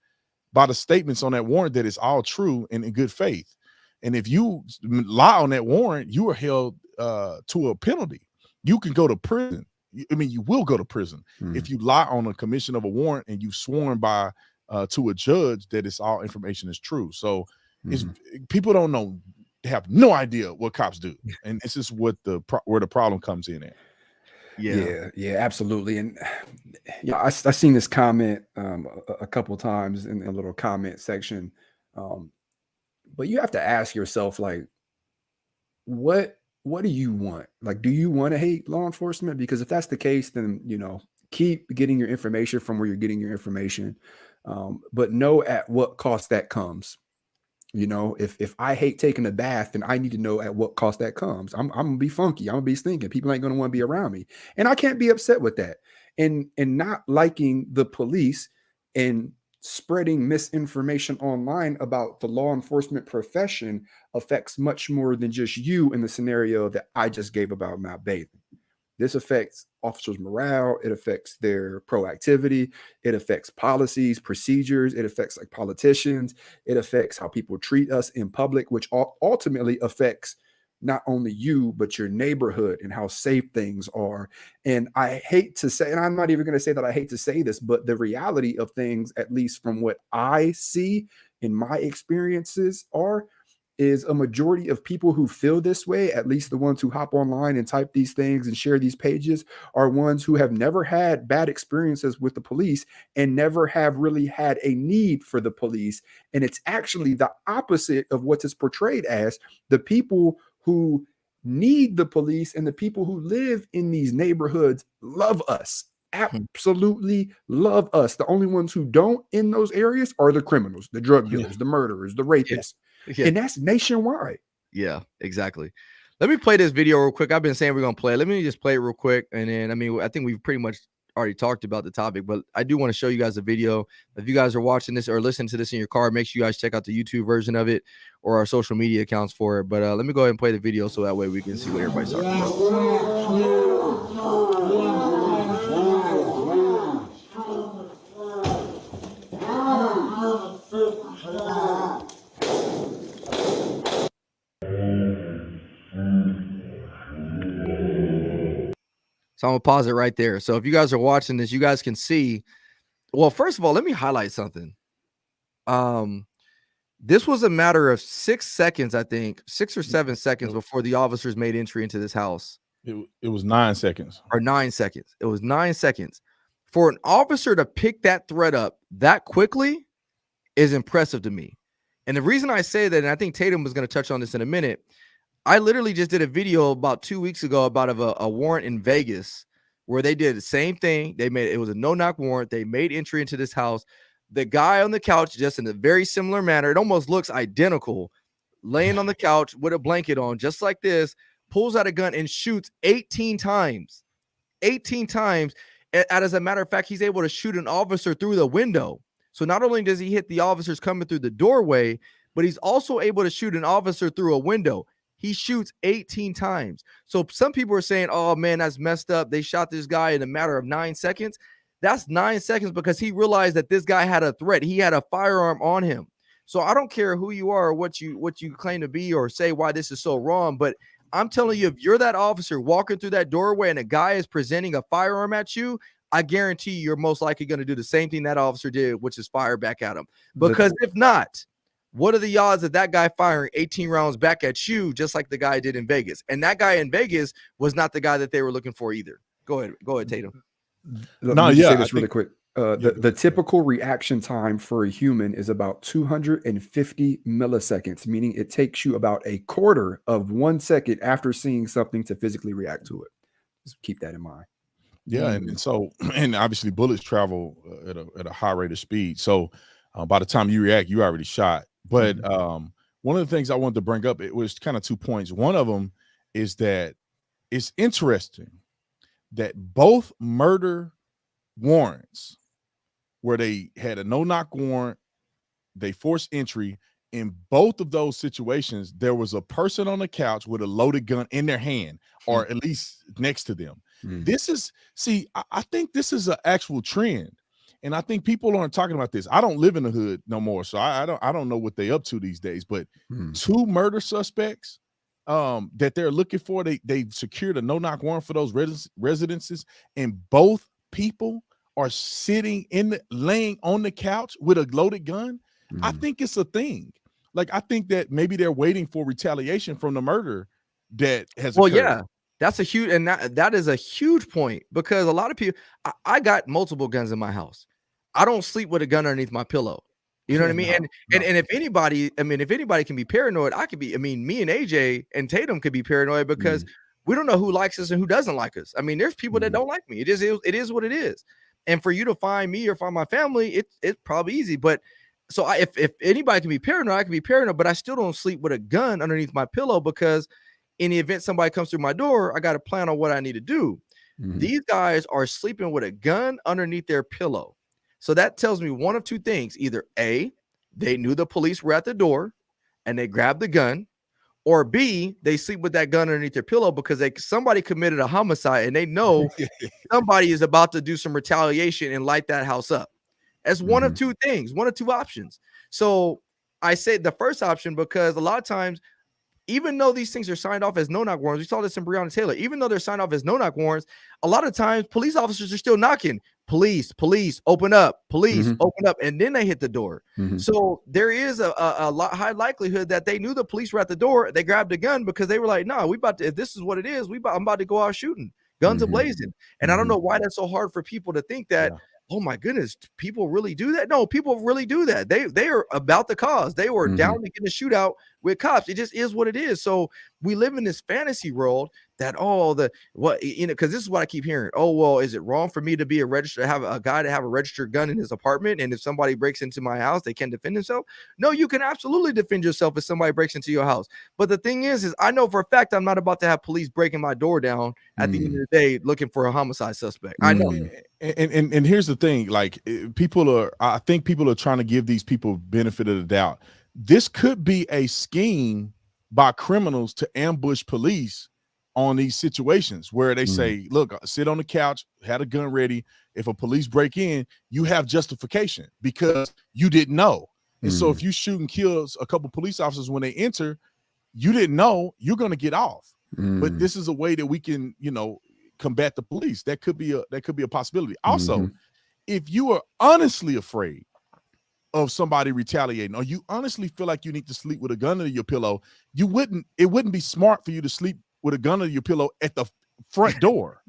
by the statements on that warrant that it's all true and in good faith. And if you lie on that warrant, you are held to a penalty. You can go to prison. I mean, you will go to prison if you lie on a commission of a warrant and you've sworn by to a judge that it's all information is true. So people don't know, have no idea what cops do, and this is what where the problem comes in at. Yeah, absolutely. And I seen this comment a couple of times in a little comment section. But you have to ask yourself, like, what do you want? Like, do you want to hate law enforcement? Because if that's the case, then, keep getting your information from where you're getting your information. But know at what cost that comes. If I hate taking a bath, then I need to know at what cost that comes. I'm gonna be funky. I'm gonna be stinking. People ain't gonna want to be around me. And I can't be upset with that. And not liking the police and spreading misinformation online about the law enforcement profession affects much more than just you in the scenario that I just gave about not bathing. This affects officers' morale. It affects their proactivity. It affects policies, procedures. It affects like politicians. It affects how people treat us in public, which ultimately affects not only you, but your neighborhood and how safe things are. And I hate to say, and I'm not even going to say that I hate to say this, but the reality of things, at least from what I see in my experiences is a majority of people who feel this way, at least the ones who hop online and type these things and share these pages, are ones who have never had bad experiences with the police and never have really had a need for the police. And it's actually the opposite of what is portrayed as. The people who need the police and the people who live in these neighborhoods love us, absolutely love us. The only ones who don't in those areas are the criminals, the drug dealers, the murderers, the rapists. And that's nationwide. Yeah, exactly. Let me play this video real quick. I've been saying we're going to play it. Let me just play it real quick. And then, I think we've pretty much already talked about the topic, but I do want to show you guys a video. If you guys are watching this or listening to this in your car, make sure you guys check out the YouTube version of it or our social media accounts for it. But let me go ahead and play the video so that way we can see what everybody's talking about. So I'm gonna pause it right there. So if you guys are watching this, you guys can see. Well, first of all, let me highlight something. This was a matter of 6 seconds, I think, 6 or 7 seconds before the officers made entry into this house. It was 9 seconds. Or 9 seconds. It was 9 seconds. For an officer to pick that thread up that quickly is impressive to me. And the reason I say that, and I think Tatum was going to touch on this in a minute, I literally just did a video about 2 weeks ago about a warrant in Vegas where they did the same thing. It was a no-knock warrant. They made entry into this house. The guy on the couch, just in a very similar manner, it almost looks identical, laying on the couch with a blanket on, just like this, pulls out a gun and shoots 18 times. 18 times. And as a matter of fact, he's able to shoot an officer through the window. So not only does he hit the officers coming through the doorway, but he's also able to shoot an officer through a window. He shoots 18 times. So some people are saying, oh man, that's messed up. They shot this guy in a matter of 9 seconds. That's 9 seconds because he realized that this guy had a threat. He had a firearm on him. So I don't care who you are or what you claim to be or say why this is so wrong, but I'm telling you, if you're that officer walking through that doorway and a guy is presenting a firearm at you, I guarantee you're most likely going to do the same thing that officer did, which is fire back at him. Because if not, what are the odds of that guy firing 18 rounds back at you, just like the guy did in Vegas? And that guy in Vegas was not the guy that they were looking for either. Go ahead, Tatum. Let me say this really quick. The typical reaction time for a human is about 250 milliseconds, meaning it takes you about a quarter of 1 second after seeing something to physically react to it. Just keep that in mind. Yeah, and so obviously bullets travel at a high rate of speed. So by the time you react, you already shot. But one of the things I wanted to bring up, it was kind of 2 points. One of them is that it's interesting that both murder warrants, where they had a no-knock warrant, they forced entry. In both of those situations, there was a person on the couch with a loaded gun in their hand, or at least next to them. This is, I think this is an actual trend, and I think people aren't talking about this. I don't live in the hood no more, so I don't know what they up to these days. But 2 murder suspects that they're looking for, they secured a no-knock warrant for those residences, and both people are sitting laying on the couch with a loaded gun. I think it's a thing. Like, I think that maybe they're waiting for retaliation from the murder that has occurred. Yeah, that's a huge, and that is a huge point, because a lot of people, I got multiple guns in my house. I don't sleep with a gun underneath my pillow. You know what I mean? And if anybody can be paranoid, I could be. I mean, me and AJ and Tatum could be paranoid because we don't know who likes us and who doesn't like us. I mean, there's people that don't like me. It is what it is. And for you to find me or find my family, it's probably easy. But so if anybody can be paranoid, I can be paranoid, but I still don't sleep with a gun underneath my pillow, because in the event somebody comes through my door, I got to plan on what I need to do. These guys are sleeping with a gun underneath their pillow. So that tells me one of 2 things. Either A, they knew the police were at the door and they grabbed the gun, or B, they sleep with that gun underneath their pillow because somebody committed a homicide and they know somebody is about to do some retaliation and light that house up. That's one of 2 things, one of 2 options. So I say the first option because a lot of times, even though these things are signed off as no-knock warrants, we saw this in Breonna Taylor, even though they're signed off as no-knock warrants, a lot of times police officers are still knocking. Police, open up. Police, open up. And then they hit the door. So there is a high likelihood that they knew the police were at the door. They grabbed a gun because they were like, no, if this is what it is, I'm about to go out shooting. Guns ablazing. And I don't know why that's so hard for people to think that, oh my goodness, people really do that? No, people really do that. They are about the cause. They were down to get a shootout with cops. It just is what it is. So we live in this fantasy world that, because this is what I keep hearing. Oh, well, is it wrong for me to be have a guy to have a registered gun in his apartment? And if somebody breaks into my house, they can defend themselves? No, you can absolutely defend yourself if somebody breaks into your house. But the thing is I know for a fact I'm not about to have police breaking my door down at the end of the day looking for a homicide suspect. I know. And here's the thing, like, I think people are trying to give these people benefit of the doubt. This could be a scheme by criminals to ambush police on these situations where they say, look, sit on the couch, had a gun ready. If a police break in, you have justification because you didn't know. And so if you shoot and kill a couple police officers when they enter, you didn't know, you're going to get off. But this is a way that we can, combat the police. That could be a possibility. Also, if you are honestly afraid of somebody retaliating, or you honestly feel like you need to sleep with a gun under your pillow, it wouldn't be smart for you to sleep with a gun under your pillow at the front door.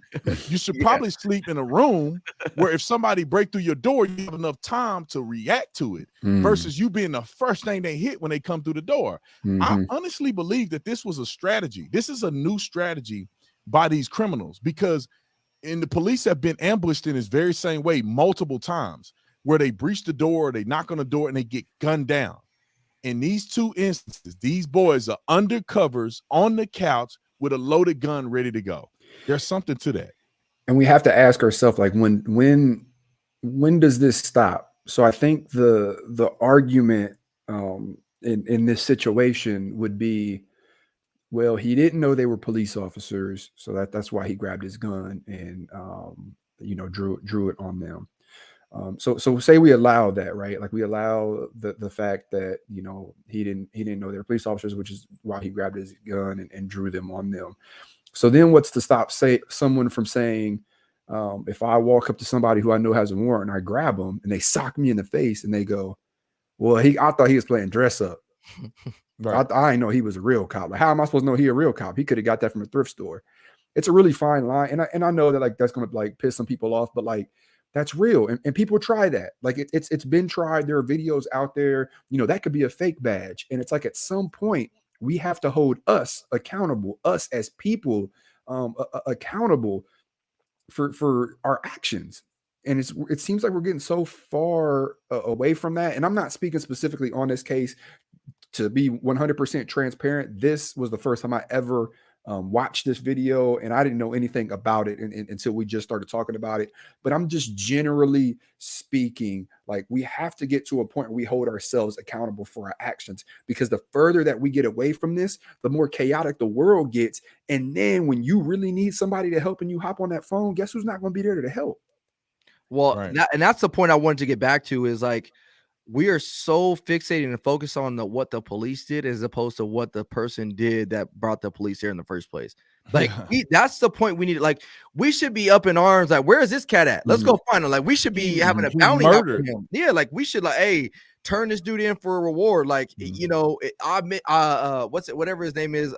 You should probably sleep in a room where if somebody break through your door, you have enough time to react to it versus you being the first thing they hit when they come through the door. I honestly believe that this was a strategy. This is a new strategy by these criminals, because And the police have been ambushed in this very same way multiple times, where they breach the door, they knock on the door, and they get gunned down. In these two instances, these boys are undercovers on the couch with a loaded gun ready to go. There's something to that. And we have to ask ourselves, like, when does this stop? So I think the argument in this situation would be, well, he didn't know they were police officers, so that's why he grabbed his gun and drew it on them. So say we allow that, right? Like, we allow the fact that he didn't know they were police officers, which is why he grabbed his gun and drew them on them. So then what's to stop someone from saying, if I walk up to somebody who I know has a warrant and I grab them and they sock me in the face and they go, well, I thought he was playing dress up. Right. I didn't know he was a real cop. Like, how am I supposed to know he a real cop? He could have got that from a thrift store. It's a really fine line. And I know that, like, that's going to, like, piss some people off, but, like, that's real. And people try that. Like, it's been tried. There are videos out there, that could be a fake badge. And it's like, at some point we have to hold us accountable, us as people, accountable for our actions. And it seems like we're getting so far away from that. And I'm not speaking specifically on this case. To be 100% transparent, this was the first time I ever watched this video, and I didn't know anything about it until we just started talking about it. But I'm just generally speaking, like, we have to get to a point where we hold ourselves accountable for our actions, because the further that we get away from this, the more chaotic the world gets. And then when you really need somebody to help and you hop on that phone, guess who's not going to be there to help? Well, right. That's the point I wanted to get back to, is like, we are so fixated and focused on what the police did as opposed to what the person did that brought the police there in the first place. Like, that's the point we need. Like, we should be up in arms. Like, where is this cat at? Let's go find him. Like, we should be having a bounty on him. Yeah, like, we should, like, hey, turn this dude in for a reward. Like, whatever his name is,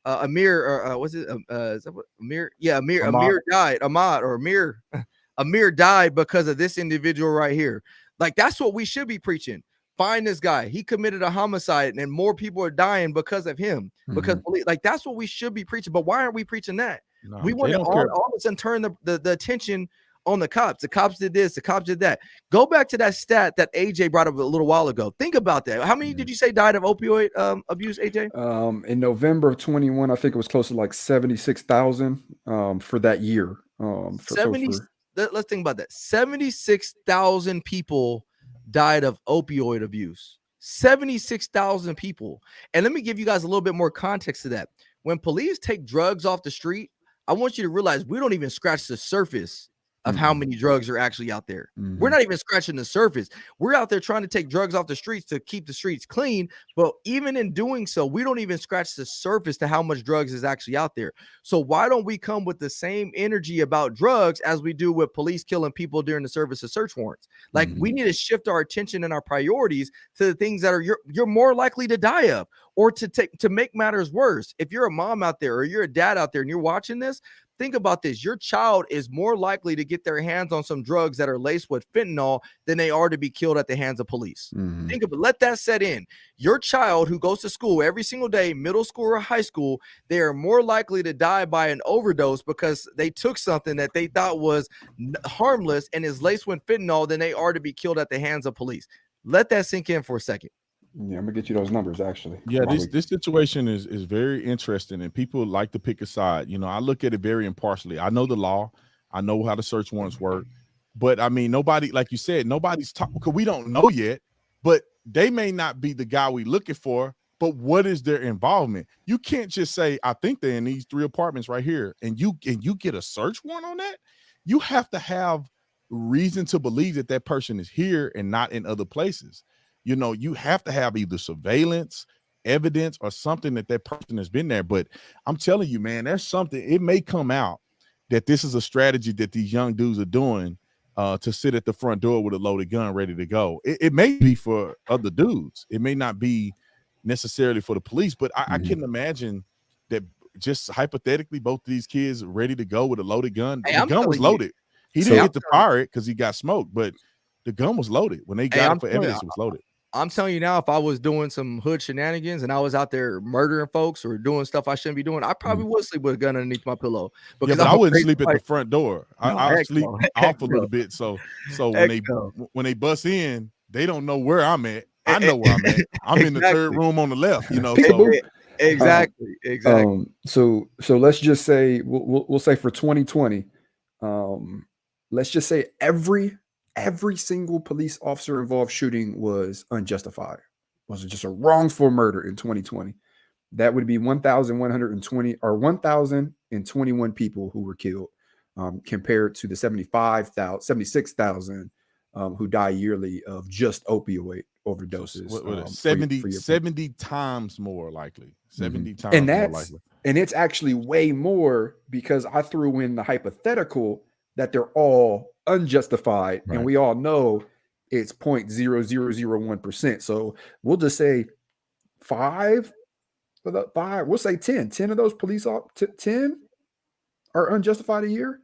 Amir, or was it is that what, Amir? Yeah, Amir died. Amir died because of this individual right here. Like, that's what we should be preaching. Find this guy. He committed a homicide, and more people are dying because of him. Because, like, that's what we should be preaching. But why aren't we preaching that? No, we want to all of a sudden turn the attention on the cops. The cops did this. The cops did that. Go back to that stat that AJ brought up a little while ago. Think about that. How many did you say died of opioid abuse, AJ? In November of 21, I think it was close to like 76,000 for that year. Let's think about that. 76,000 people died of opioid abuse. 76,000 people. And let me give you guys a little bit more context to that. When police take drugs off the street, I want you to realize we don't even scratch the surface of how many drugs are actually out there. We're not even scratching the surface. We're out there trying to take drugs off the streets to keep the streets clean. But even in doing so, we don't even scratch the surface to how much drugs is actually out there. So why don't we come with the same energy about drugs as we do with police killing people during the service of search warrants? Like, we need to shift our attention and our priorities to the things that are you're more likely to die of, or to make matters worse. If you're a mom out there or you're a dad out there and you're watching this, think about this. Your child is more likely to get their hands on some drugs that are laced with fentanyl than they are to be killed at the hands of police. Think of it. Let that set in. Your child who goes to school every single day, middle school or high school, they are more likely to die by an overdose because they took something that they thought was harmless and is laced with fentanyl than they are to be killed at the hands of police. Let that sink in for a second. Yeah, I'm gonna get you those numbers, actually. Yeah, this situation is very interesting, and people like to pick a side. I look at it very impartially. I know the law, I know how the search warrants work, but I mean, nobody, like you said, nobody's talking, because we don't know yet. But they may not be the guy we looking for. But what is their involvement? You can't just say, I think they're in these 3 apartments right here, and you get a search warrant on that. You have to have reason to believe that that person is here and not in other places. You have to have either surveillance, evidence, or something that person has been there. But I'm telling you, man, there's something. It may come out that this is a strategy that these young dudes are doing to sit at the front door with a loaded gun ready to go. It may be for other dudes. It may not be necessarily for the police, but I can imagine that, just hypothetically, both of these kids are ready to go with a loaded gun. Hey, the gun was loaded. He didn't get to fire it because he got smoked, but the gun was loaded. When they got it for evidence, it was loaded. I'm telling you now, if I was doing some hood shenanigans and I was out there murdering folks or doing stuff I shouldn't be doing, I probably would sleep with a gun underneath my pillow. Yeah, but I wouldn't sleep at the front door. I sleep off a little bit. So when they bust in, they don't know where I'm at. I know where I'm at. I'm in the third room on the left, you know. So exactly. So let's just say we'll say for 2020, let's just say every single police officer involved shooting was unjustified. Was it just a wrongful murder in 2020? That would be 1,120 or 1,021 people who were killed, compared to the 76,000 who die yearly of just opioid overdoses. 70 times more likely. 70 times and more likely. And it's actually way more because I threw in the hypothetical that they're all unjustified, and we all know it's 0.0001%. So we'll just say 5. We'll say 10 of those 10 are unjustified a year.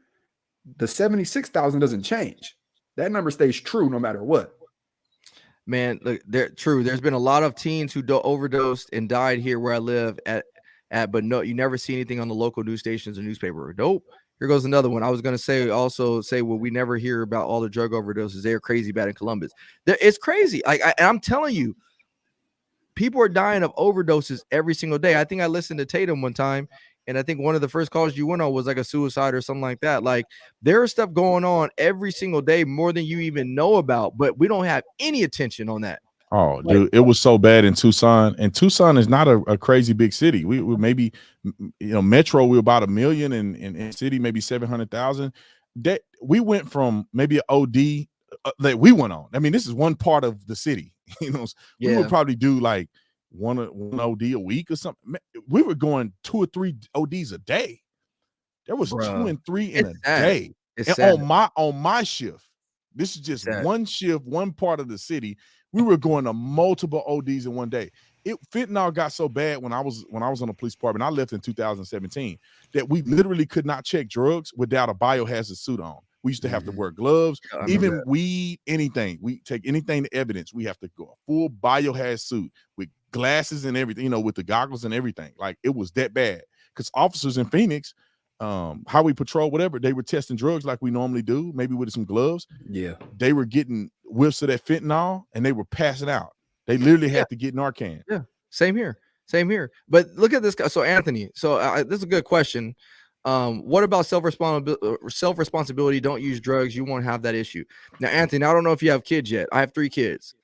The 76,000 doesn't change. That number stays true no matter what. Man, look, there's been a lot of teens who overdosed and died here where I live but no, you never see anything on the local news stations or newspaper. Nope. Here goes another one. I was going to say, well, we never hear about all the drug overdoses. They're crazy bad in Columbus. It's crazy. And I'm telling you, people are dying of overdoses every single day. I think I listened to Tatum one time, and I think one of the first calls you went on was like a suicide or something like that. Like, there is stuff going on every single day, more than you even know about, but we don't have any attention on that. Oh, dude, it was so bad in Tucson, and Tucson is not a crazy big city. We maybe, metro, we're about 1 million, and in city maybe 700,000. That we went from maybe an OD that we went on. I mean, this is one part of the city. We would probably do like one OD a week or something. We were going 2 or 3 ODs a day. There was 2 and 3 in a day. And on my shift, this is just one shift, one part of the city. We were going to multiple ODs in one day. Fentanyl got so bad when I was on the police department. I left in 2017 that we literally could not check drugs without a biohazard suit on. We used to have to wear gloves, even weed, anything. We take anything to evidence. We have to go a full biohazard suit with glasses and everything, with the goggles and everything. Like, it was that bad because officers in Phoenix, highway patrol, whatever, they were testing drugs like we normally do, maybe with some gloves. Yeah, they were getting whiffs of that fentanyl and they were passing out. They literally had to get Narcan. Yeah, same here. But look at this guy. So Anthony, this is a good question. What about self-responsibility? Don't use drugs. You won't have that issue. Now, Anthony, I don't know if you have kids yet. I have 3 kids.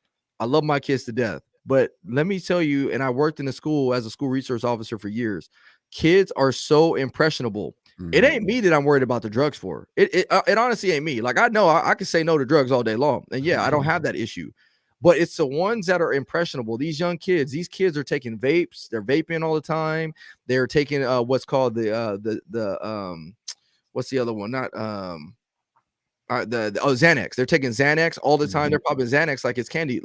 I love my kids to death. But let me tell you, and I worked in the school as a school resource officer for years. Kids are so impressionable. It ain't me that I'm worried about the drugs for. It honestly ain't me. Like, I know I can say no to drugs all day long. And yeah, I don't have that issue. But it's the ones that are impressionable. These young kids, these kids are taking vapes. They're vaping all the time. They're taking what's called what's the other one? Not Xanax. They're taking Xanax all the time. They're popping Xanax like it's candy,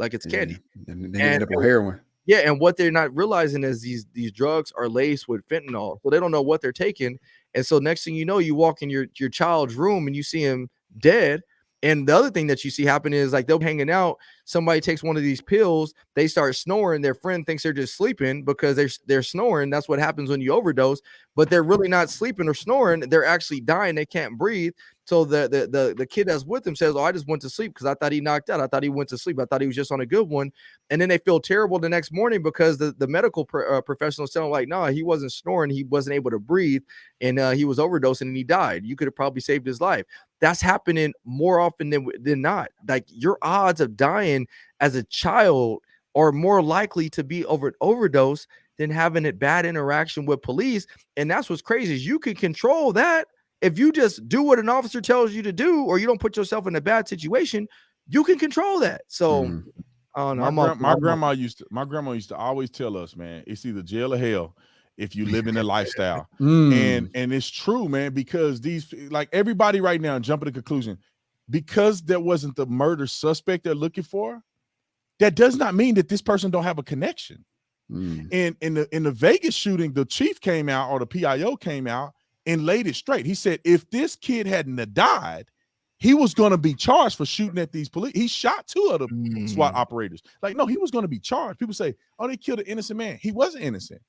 And they end up with heroin. Yeah, and what they're not realizing is these drugs are laced with fentanyl. So they don't know what they're taking. And so next thing you know, you walk in your child's room and you see him dead. And the other thing that you see happen is, like, they'll be hanging out. Somebody takes one of these pills. They start snoring. Their friend thinks they're just sleeping because they're snoring. That's what happens when you overdose. But they're really not sleeping or snoring. They're actually dying. They can't breathe. So the kid that's with him says, "Oh, I just went to sleep because I thought he knocked out. I thought he went to sleep. I thought he was just on a good one." And then they feel terrible the next morning because the medical professionals tell them, like, "No, he wasn't snoring. He wasn't able to breathe, and he was overdosing and he died. You could have probably saved his life." That's happening more often than not. Like, your odds of dying as a child are more likely to be overdose than having a bad interaction with police. And that's what's crazy, is you can control that. If you just do what an officer tells you to do, or you don't put yourself in a bad situation, you can control that. So I don't know. My grandma used to always tell us, man, it's either jail or hell if you live in a lifestyle. And it's true, man, because everybody right now jumping to the conclusion, because there wasn't the murder suspect they're looking for, that does not mean that this person don't have a connection. And in the Vegas shooting, the chief came out, or the PIO came out and laid it straight. He said, if this kid hadn't have died, he was going to be charged for shooting at these police. He shot 2 of the SWAT operators. Like, no, he was going to be charged. People say, oh, they killed an innocent man. He wasn't innocent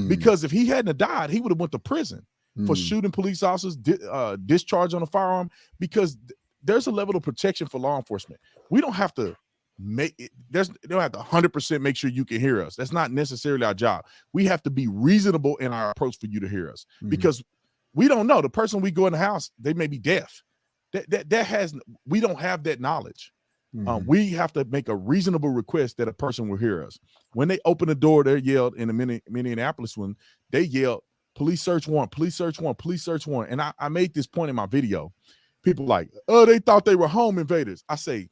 because if he hadn't died, he would have went to prison for shooting police officers, discharge on a firearm, because there's a level of protection for law enforcement. We don't have to make it. They don't have to 100% make sure you can hear us. That's not necessarily our job. We have to be reasonable in our approach for you to hear us, because we don't know. The person we go in the house, they may be deaf. We don't have that knowledge. We have to make a reasonable request that a person will hear us. When they open the door, they yelled in the Minneapolis one, they yelled, police search warrant, police search warrant, police search warrant. And I made this point in my video. People like, oh, they thought they were home invaders. I say,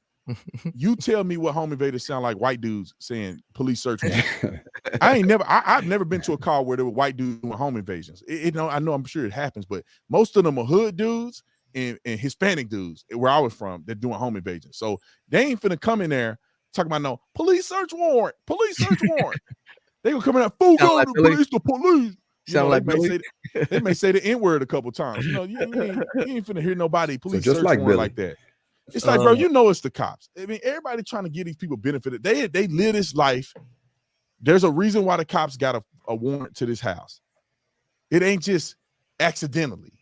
you tell me what home invaders sound like. White dudes saying police search warrant. I've never been to a car where there were white dudes doing home invasions. I know I'm sure it happens, but most of them are hood dudes and Hispanic dudes where I was from. They're doing home invasions. So they ain't finna come in there talking about no police search warrant, police search warrant. They gonna come in there, fool, go like to police, the police. They may say the N-word a couple times. You know, you ain't finna hear nobody police search warrant like that. It's like, bro, you know it's the cops. I mean, everybody trying to get these people benefited. They live this life. There's a reason why the cops got a warrant to this house. It ain't just accidentally.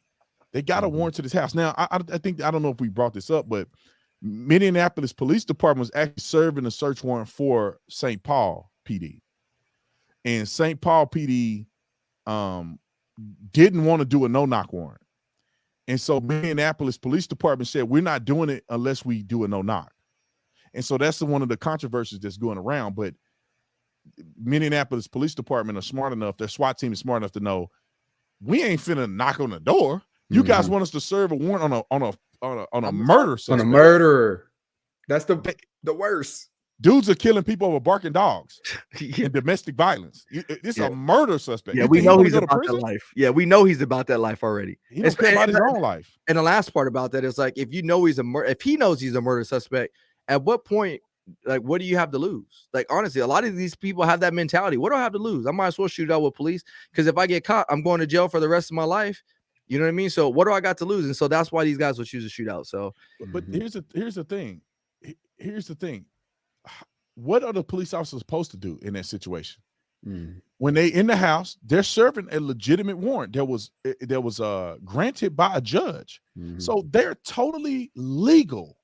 They got a warrant to this house. Now, I think, I don't know if we brought this up, but Minneapolis Police Department was actually serving a search warrant for St. Paul PD. And St. Paul PD didn't want to do a no-knock warrant. And so Minneapolis Police Department said, we're not doing it unless we do a no-knock. And so that's one of the controversies that's going around. But Minneapolis Police Department are smart enough, their SWAT team is smart enough to know, we ain't finna knock on the door. You guys want us to serve a warrant on a murder suspect. On a murderer. That's the worst. Dudes are killing people over barking dogs and domestic violence. It's a murder suspect. Yeah, we know he's about that life. Yeah, we know he's about that life already. He don't care about his own life. And the last part about that is, like, if you know if he knows he's a murder suspect, at what point, like, what do you have to lose? Like, honestly, a lot of these people have that mentality. What do I have to lose? I might as well shoot out with police, because if I get caught, I'm going to jail for the rest of my life. You know what I mean? So what do I got to lose? And so that's why these guys will choose to shoot out. So, but here's the thing. Here's the thing. What are the police officers supposed to do in that situation? When they in the house, they're serving a legitimate warrant that was granted by a judge. So they're totally legal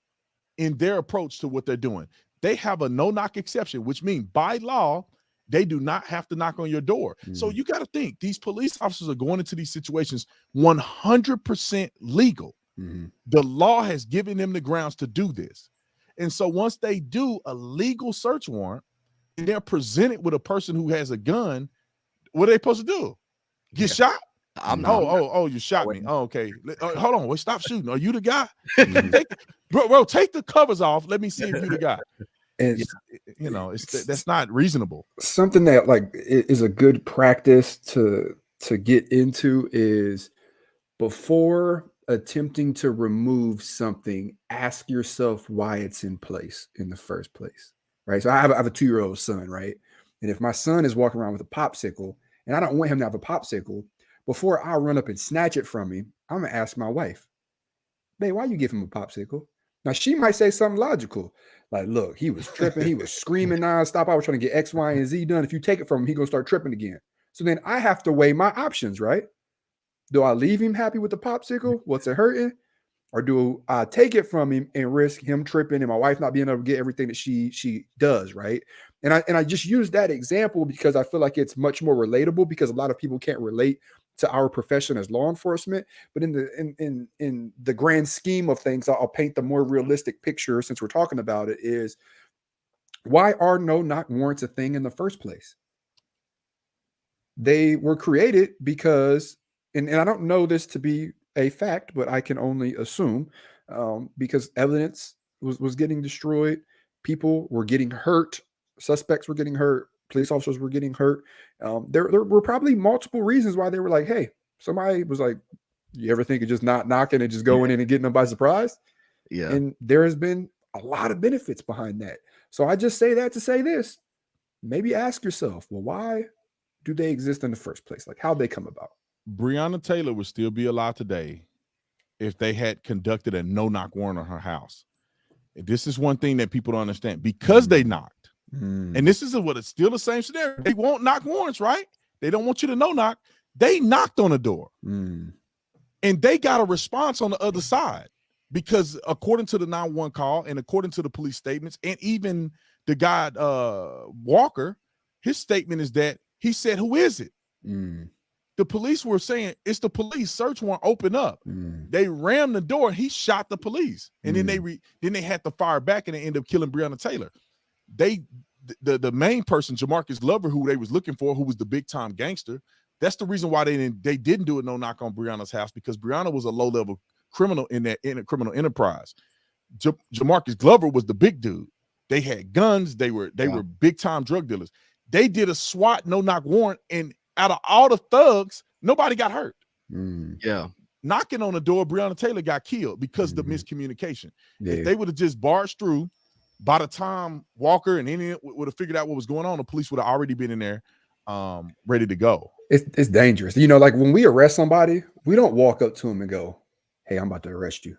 in their approach to what they're doing. They have a no-knock exception, which means by law, they do not have to knock on your door. So you got to think, these police officers are going into these situations 100% legal. The law has given them the grounds to do this. And so once they do a legal search warrant and they're presented with a person who has a gun, what are they supposed to do? Get shot? You shot me. Oh, okay. Hold on. Wait, stop shooting. Are you the guy? Take the covers off. Let me see if you're the guy. And that's not reasonable. Something that, like, is a good practice to get into is, before attempting to remove something, ask yourself why it's in place in the first place, right? So I have a 2-year-old son, right? And if my son is walking around with a popsicle and I don't want him to have a popsicle, before I run up and snatch it from him, I'm gonna ask my wife, babe, why you give him a popsicle? Now she might say something logical, like, look, he was tripping, he was screaming nonstop, I was trying to get X, Y, and Z done. If you take it from him, he's gonna start tripping again. So then I have to weigh my options, right? Do I leave him happy with the popsicle? What's it hurting? Or do I take it from him and risk him tripping and my wife not being able to get everything that she does, right? And I just use that example because I feel like it's much more relatable, because a lot of people can't relate to our profession as law enforcement. But in the grand scheme of things, I'll paint the more realistic picture, since we're talking about it, is why are no-knock warrants a thing in the first place? They were created because, and I don't know this to be a fact, but I can only assume, because evidence was getting destroyed, people were getting hurt, suspects were getting hurt, police officers were getting hurt. There were probably multiple reasons why they were like, hey, somebody was like, you ever think of just not knocking and just going in and getting them by surprise? Yeah. And there has been a lot of benefits behind that. So I just say that to say this, maybe ask yourself, well, why do they exist in the first place? Like, how'd they come about? Breonna Taylor would still be alive today if they had conducted a no-knock warrant on her house. This is one thing that people don't understand, because they knocked. And this is what it's still the same scenario. They won't knock warrants, right? They don't want you to no-knock. They knocked on the door. And they got a response on the other side, because according to the 911 call and according to the police statements, and even the guy Walker, his statement is that he said, "Who is it?" The police were saying, "It's the police. Search warrant, open up." They rammed the door. He shot the police, and then they had to fire back, and they ended up killing Breonna Taylor. The main person, Jamarcus Glover, who they was looking for, who was the big time gangster. That's the reason why they didn't do a no knock on Breonna's house, because Breonna was a low level criminal in a criminal enterprise. Jamarcus Glover was the big dude. They had guns. They were big time drug dealers. They did a SWAT no knock warrant, and out of all the thugs, nobody got hurt. Knocking on the door, Breonna Taylor got killed because of the miscommunication. If they would have just barged through, by the time Walker and any would have figured out what was going on, the police would have already been in there, ready to go. It's dangerous. You know, like when we arrest somebody, we don't walk up to them and go, "Hey, I'm about to arrest you."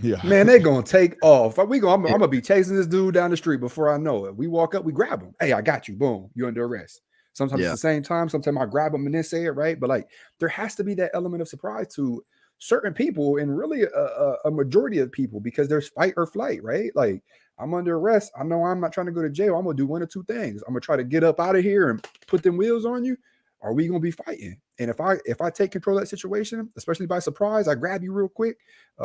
Yeah, man, they're gonna take off. I'm gonna be chasing this dude down the street before I know it. We walk up, we grab him. "Hey, I got you." Boom, you're under arrest. Sometimes it's the same time. Sometimes I grab them and then say it, right? But like, there has to be that element of surprise to certain people, and really a majority of people, because there's fight or flight, right? Like, I'm under arrest. I know I'm not trying to go to jail. I'm gonna do one or two things. I'm gonna try to get up out of here and put them wheels on you. Are we gonna be fighting? And if I take control of that situation, especially by surprise, I grab you real quick,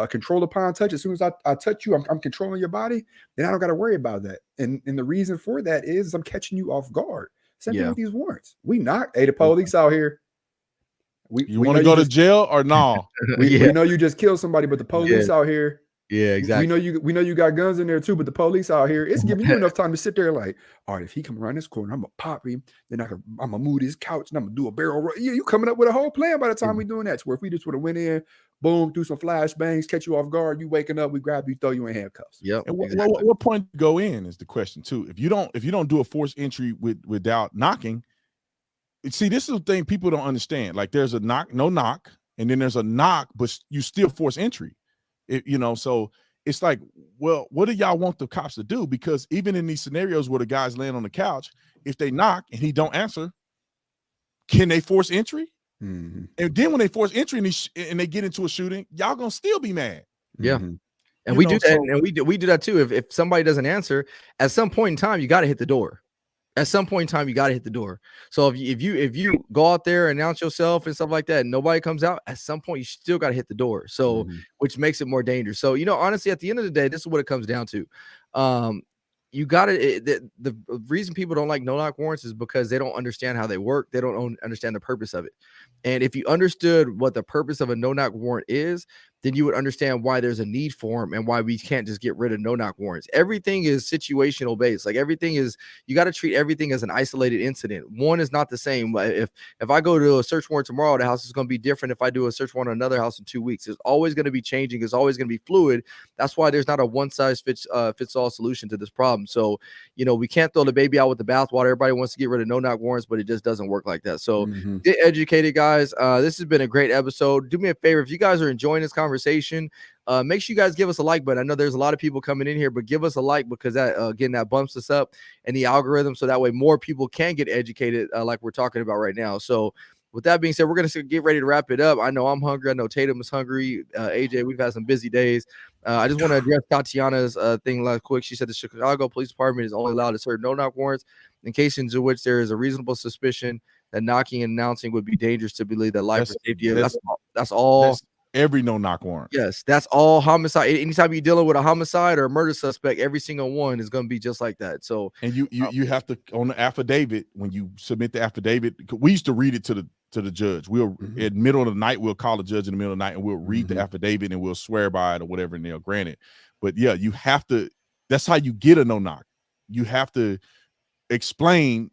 control upon touch. As soon as I touch you, I'm controlling your body. Then I don't got to worry about that. And the reason for that is I'm catching you off guard. Same thing with these warrants. We knocked. Hey, the police out here. You want to go to jail or no? We know you just killed somebody, but the police out here. Yeah, exactly. We know you got guns in there too, but the police out here, it's giving you enough time to sit there like, all right, if he come around this corner, I'm gonna pop him. Then I'm gonna move this couch and I'm gonna do a barrel roll. Yeah, you coming up with a whole plan by the time we doing that. So if we just would have went in, boom, do some flashbangs, catch you off guard, you waking up, we grab you, throw you in handcuffs. Yep. And what point to go in is the question too. If you don't do a forced entry without knocking, see, this is the thing people don't understand. Like, there's a knock, no knock, and then there's a knock, but you still force entry. So it's like, well, what do y'all want the cops to do? Because even in these scenarios where the guy's laying on the couch, if they knock and he don't answer, can they force entry? And then when they force entry and they get into a shooting, y'all gonna still be mad. Yeah. And we do that, and we do that too. If somebody doesn't answer, at some point in time, you got to hit the door. At some point in time, you got to hit the door. So if you go out there, announce yourself and stuff like that, and nobody comes out, at some point you still got to hit the door. So which makes it more dangerous. So, honestly, at the end of the day, this is what it comes down to. You got to the reason people don't like no knock warrants is because they don't understand how they work. They don't understand the purpose of it. And if you understood what the purpose of a no knock warrant is, then you would understand why there's a need for them and why we can't just get rid of no knock warrants. Everything is situational based. Like, everything is, you got to treat everything as an isolated incident. One is not the same. If I go to a search warrant tomorrow, the house is going to be different if I do a search warrant on another house in 2 weeks. It's always going to be changing. It's always going to be fluid. That's why there's not a one size fits all solution to this problem. So, we can't throw the baby out with the bathwater. Everybody wants to get rid of no knock warrants, but it just doesn't work like that. So get educated, guys. This has been a great episode. Do me a favor, if you guys are enjoying this conversation, make sure you guys give us a like button. I know there's a lot of people coming in here, but give us a like, because that again, that bumps us up in the algorithm, so that way more people can get educated, like we're talking about right now. So with that being said, we're going to get ready to wrap it up. I know I'm hungry. I know Tatum is hungry. AJ, we've had some busy days. I just want to address Tatiana's thing last quick. She said the Chicago Police Department is only allowed to serve no knock warrants in cases in which there is a reasonable suspicion that knocking and announcing would be dangerous to believe that life or safety. That's all. That's every no knock warrant. Yes, that's all homicide. Anytime you're dealing with a homicide or a murder suspect, every single one is going to be just like that. So, and you have to, on the affidavit, when you submit the affidavit, we used to read it to the judge. We'll in the middle of the night, we'll call the judge in the middle of the night and we'll read the affidavit and we'll swear by it or whatever, and they'll grant it. But yeah, you have to. That's how you get a no knock. You have to explain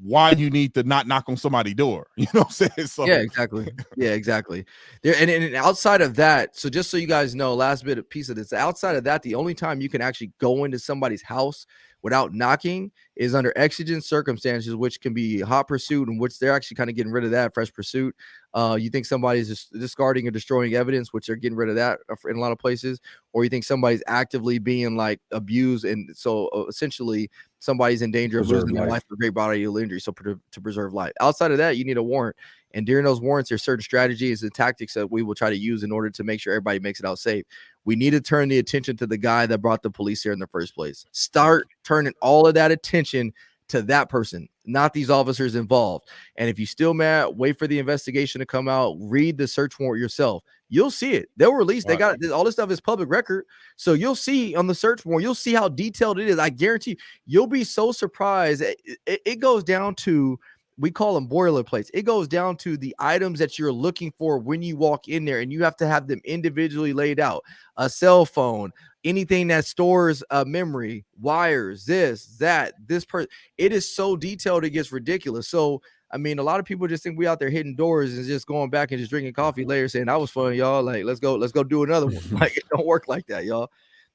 why you need to not knock on somebody's door. You know what I'm saying? So yeah, exactly. Yeah, exactly. There and outside of that, so just so you guys know, last piece of this, outside of that, the only time you can actually go into somebody's house without knocking is under exigent circumstances, which can be hot pursuit, in which they're actually kind of getting rid of that, fresh pursuit. You think somebody's just discarding or destroying evidence, which they're getting rid of that in a lot of places, or you think somebody's actively being like abused, and so essentially somebody's in danger of losing their life for great bodily injury, so to preserve life. Outside of that, you need a warrant, and during those warrants, there's certain strategies and tactics that we will try to use in order to make sure everybody makes it out safe. We need to turn the attention to the guy that brought the police here in the first place. Start turning all of that attention to that person, not these officers involved. And if you still mad, wait for the investigation to come out, read the search warrant yourself. You'll see it. They'll release. They got all this stuff is public record. So you'll see on the search warrant, you'll see how detailed it is. I guarantee you'll be so surprised. It goes down to, we call them boilerplates. It goes down to the items that you're looking for when you walk in there, and you have to have them individually laid out. A cell phone, anything that stores memory, wires, this, that, this person. It is so detailed, it gets ridiculous. So, I mean, a lot of people just think we out there hitting doors and just going back and just drinking coffee later saying, that was fun, y'all. Like, let's go do another one. Like, it don't work like that, y'all.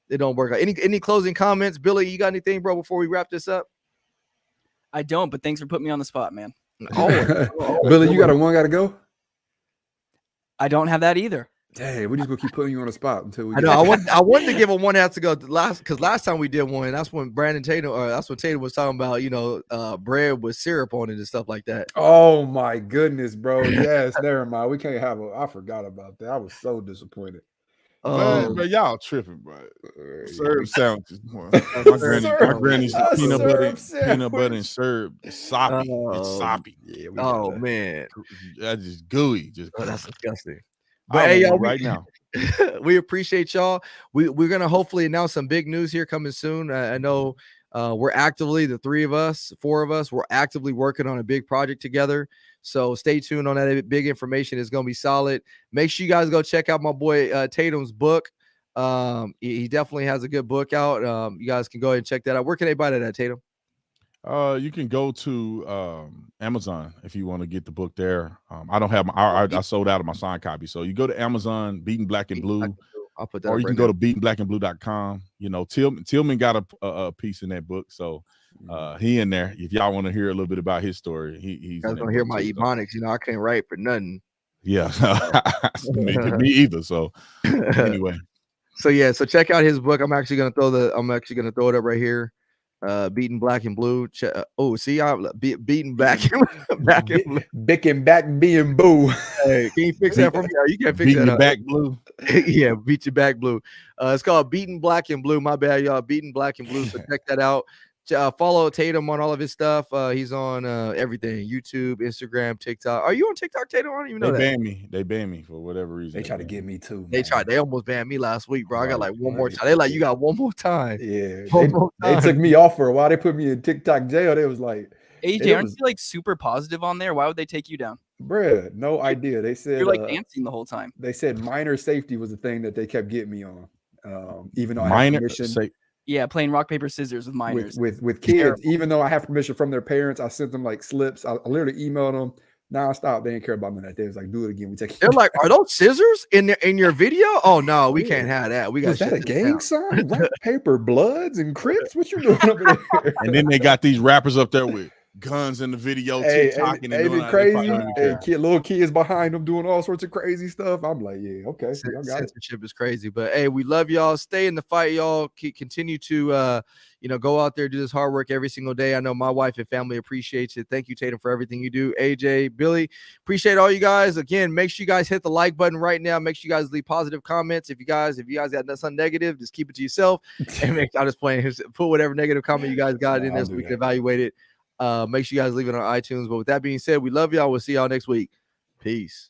It don't work. Any closing comments? Billy, you got anything, bro, before we wrap this up? I don't, but thanks for putting me on the spot, man. Billy, you got to go? I don't have that either. Dang, we're just gonna keep putting you on the spot until we. I know. I wanted to give him one has to go because last time we did one, that's when Tatum was talking about bread with syrup on it and stuff like that. Oh my goodness, bro! Yes, never mind. We can't have I forgot about that. I was so disappointed. But y'all tripping, bro. Syrup sandwiches. My granny's peanut butter and syrup. It's soppy. It's soppy. Yeah, man, that's just gooey. That's disgusting. But hey, y'all, right now, we appreciate y'all. We're gonna hopefully announce some big news here coming soon. I know we're actively, the four of us, we're actively working on a big project together. So stay tuned on that. Big information is gonna be solid. Make sure you guys go check out my boy Tatum's book. He definitely has a good book out. You guys can go ahead and check that out. Where can they buy that at, Tatum? You can go to Amazon if you want to get the book there. I don't have I sold out of my signed copy. So you go to Amazon, Beaten Black and Blue. I'll put that. Or you can go to beatenblackandblue.com. You know, Tillman got a piece in that book. So he in there. If y'all want to hear a little bit about his story, he's gonna hear my ebonics. You know, I can't write for nothing. Yeah. me either. So anyway. So check out his book. I'm actually gonna throw it up right here. Beaten Black and Blue. Beaten Black and Blue. Bick and back being boo. Hey, can you fix that for me? You can't fix that. Your back blue. Yeah, beat your back blue. It's called Beaten Black and Blue. My bad, y'all. Beaten Black and Blue. So check that out. Follow Tatum on all of his stuff. He's on everything: YouTube, Instagram, TikTok. Are you on TikTok, Tatum? I don't even know that. They banned me for whatever reason. They try to get me too. They almost banned me last week, bro. I got like one more time. They like, you got one more time. Yeah, they took me off for a while. They put me in TikTok jail. They was like, AJ, aren't you like super positive on there? Why would they take you down? Bruh, no idea. They said you're like dancing the whole time. They said minor safety was the thing that they kept getting me on. Even though minor I had permission. Yeah, playing rock, paper, scissors with minors. With kids, even though I have permission from their parents, I sent them like slips. I literally emailed them nonstop. They didn't care about me that day. It was like, do it again. They're like, are those scissors in your video? Oh no, we can't have that. We got that a gang sign? Rock, paper, bloods, and Crips? What you doing over there? And then they got these rappers up there with guns in the video, TikToking and doing crazy. Little kids behind them doing all sorts of crazy stuff. I'm like, yeah, okay. Censorship is crazy, but hey, we love y'all. Stay in the fight, y'all. Continue to go out there, do this hard work every single day. I know my wife and family appreciates it. Thank you, Tatum, for everything you do. AJ, Billy, appreciate all you guys. Again, make sure you guys hit the like button right now. Make sure you guys leave positive comments. If you guys got something negative, just keep it to yourself. And I'm just playing. Put whatever negative comment you guys got in there so we can evaluate it. Make sure you guys leave it on iTunes. But with that being said, we love y'all. We'll see y'all next week. Peace.